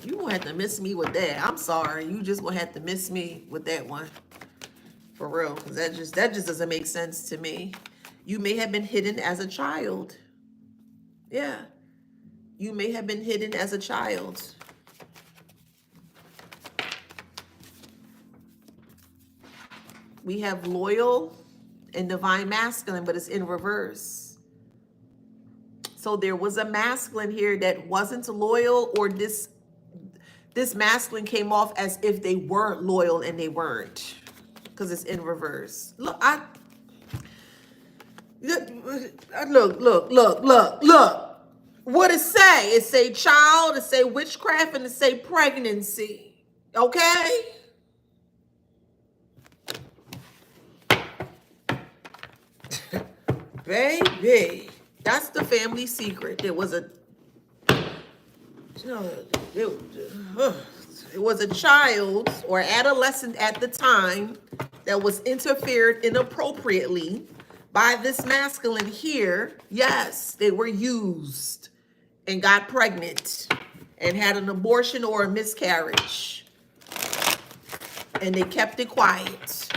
You gonna have to miss me with that. I'm sorry. You just gonna have to miss me with that one. For real. Because that just doesn't make sense to me. You may have been hidden as a child. Yeah. You may have been hidden as a child. We have loyal and divine masculine, but it's in reverse. So there was a masculine here that wasn't loyal, or this masculine came off as if they weren't loyal and they weren't, because it's in reverse. Look, look. What it say? It say child, it say witchcraft, and it say pregnancy. Okay? Baby, that's the family secret. There was a, it was a child or adolescent at the time that was interfered inappropriately by this masculine here. Yes, they were used and got pregnant and had an abortion or a miscarriage, and they kept it quiet.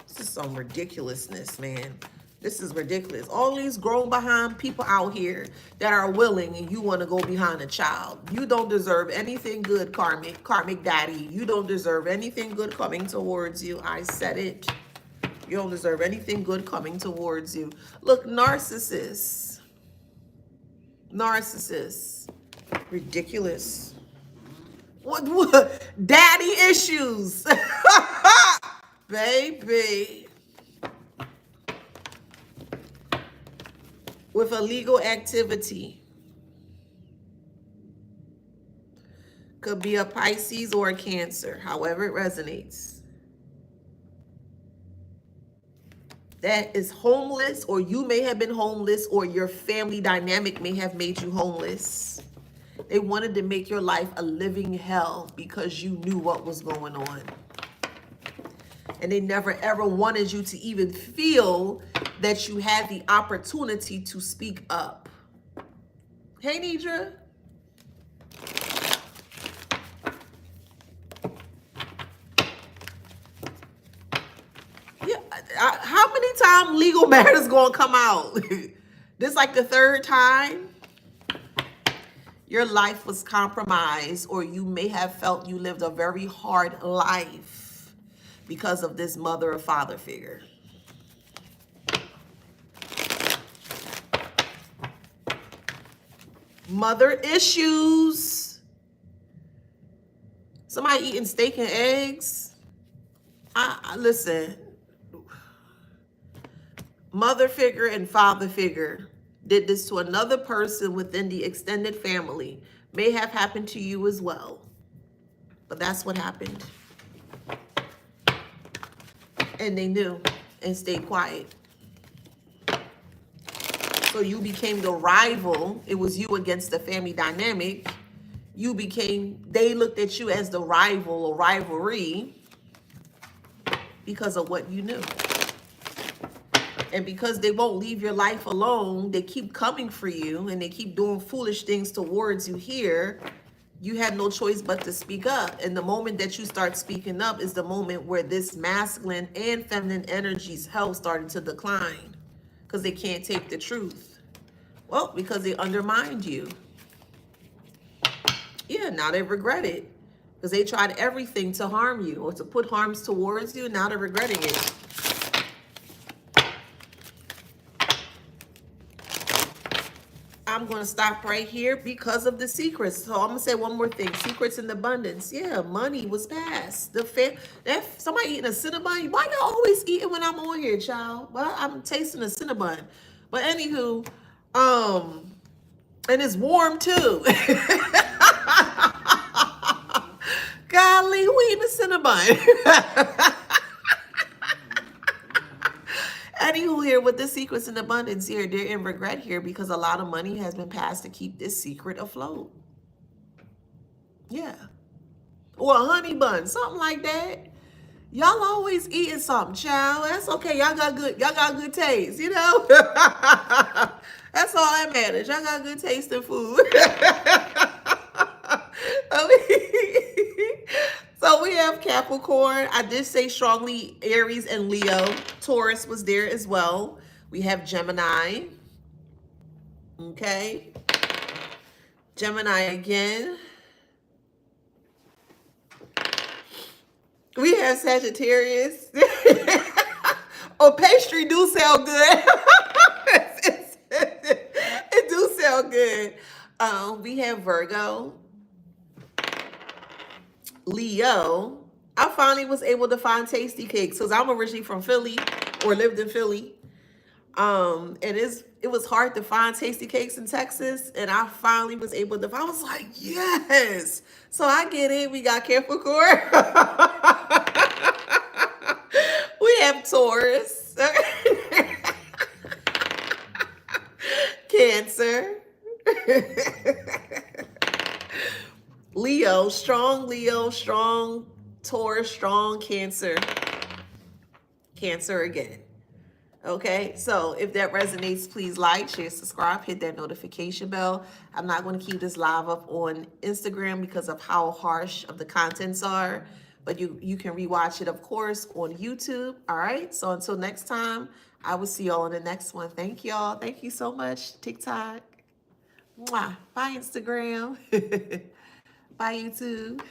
This is some ridiculousness, man. This is ridiculous. All these grown behind people out here that are willing, and you want to go behind a child. You don't deserve anything good, karmic daddy. You don't deserve anything good coming towards you. I said it. You don't deserve anything good coming towards you. Look, narcissists. Narcissists. Ridiculous. What? Daddy issues. Baby. With illegal activity. Could be a Pisces or a Cancer, however it resonates. That is homeless, or you may have been homeless, or your family dynamic may have made you homeless. They wanted to make your life a living hell because you knew what was going on. And they never ever wanted you to even feel that you had the opportunity to speak up. Hey, Nidra. Yeah, how many times legal matters gonna come out? This like the third time? Your life was compromised, or you may have felt you lived a very hard life because of this mother or father figure. Mother issues. Somebody eating steak and eggs. Listen. Mother figure and father figure did this to another person within the extended family. May have happened to you as well. But that's what happened. And they knew and stayed quiet. So you became the rival. It was you against the family dynamic. They looked at you as the rival or rivalry because of what you knew. And because they won't leave your life alone, they keep coming for you and they keep doing foolish things towards you here. You had no choice but to speak up. And the moment that you start speaking up is the moment where this masculine and feminine energy's health started to decline because they can't take the truth. Well, because they undermined you. Yeah, now they regret it because they tried everything to harm you or to put harms towards you. Now they're regretting it. I'm going to stop right here because of the secrets. So I'm going to say one more thing. Secrets in abundance. Yeah, money was passed. Somebody eating a Cinnabon. Why y'all always eating when I'm on here, child? Well, I'm tasting a Cinnabon. But anywho, and it's warm too. Golly, who eating a Cinnabon? Anywho, here with the secrets in abundance here, they're in regret here because a lot of money has been passed to keep this secret afloat. Yeah. Or a honey bun, something like that. Y'all always eating something, child. That's okay. Y'all got good taste, you know? That's all that matters. Y'all got good taste in food. So we have Capricorn. I did say strongly Aries and Leo. Taurus was there as well. We have Gemini. Okay. Gemini again. We have Sagittarius. Oh, pastry do sound good. It do sound good. We have Virgo. Leo. I finally was able to find tasty cakes because I'm originally from Philly or lived in Philly. And it was hard to find tasty cakes in Texas, and I finally was able to. I was like, yes. So I get it. We got Capricorn. We have Taurus, Cancer, Leo, strong Taurus, strong Cancer, Cancer again. Okay, so if that resonates, please like, share, subscribe, hit that notification bell. I'm not going to keep this live up on Instagram because of how harsh of the contents are, but you can rewatch it, of course, on YouTube. All right, so until next time, I will see y'all in the next one. Thank y'all. Thank you so much, TikTok. Mwah. Bye, Instagram. Bye, YouTube.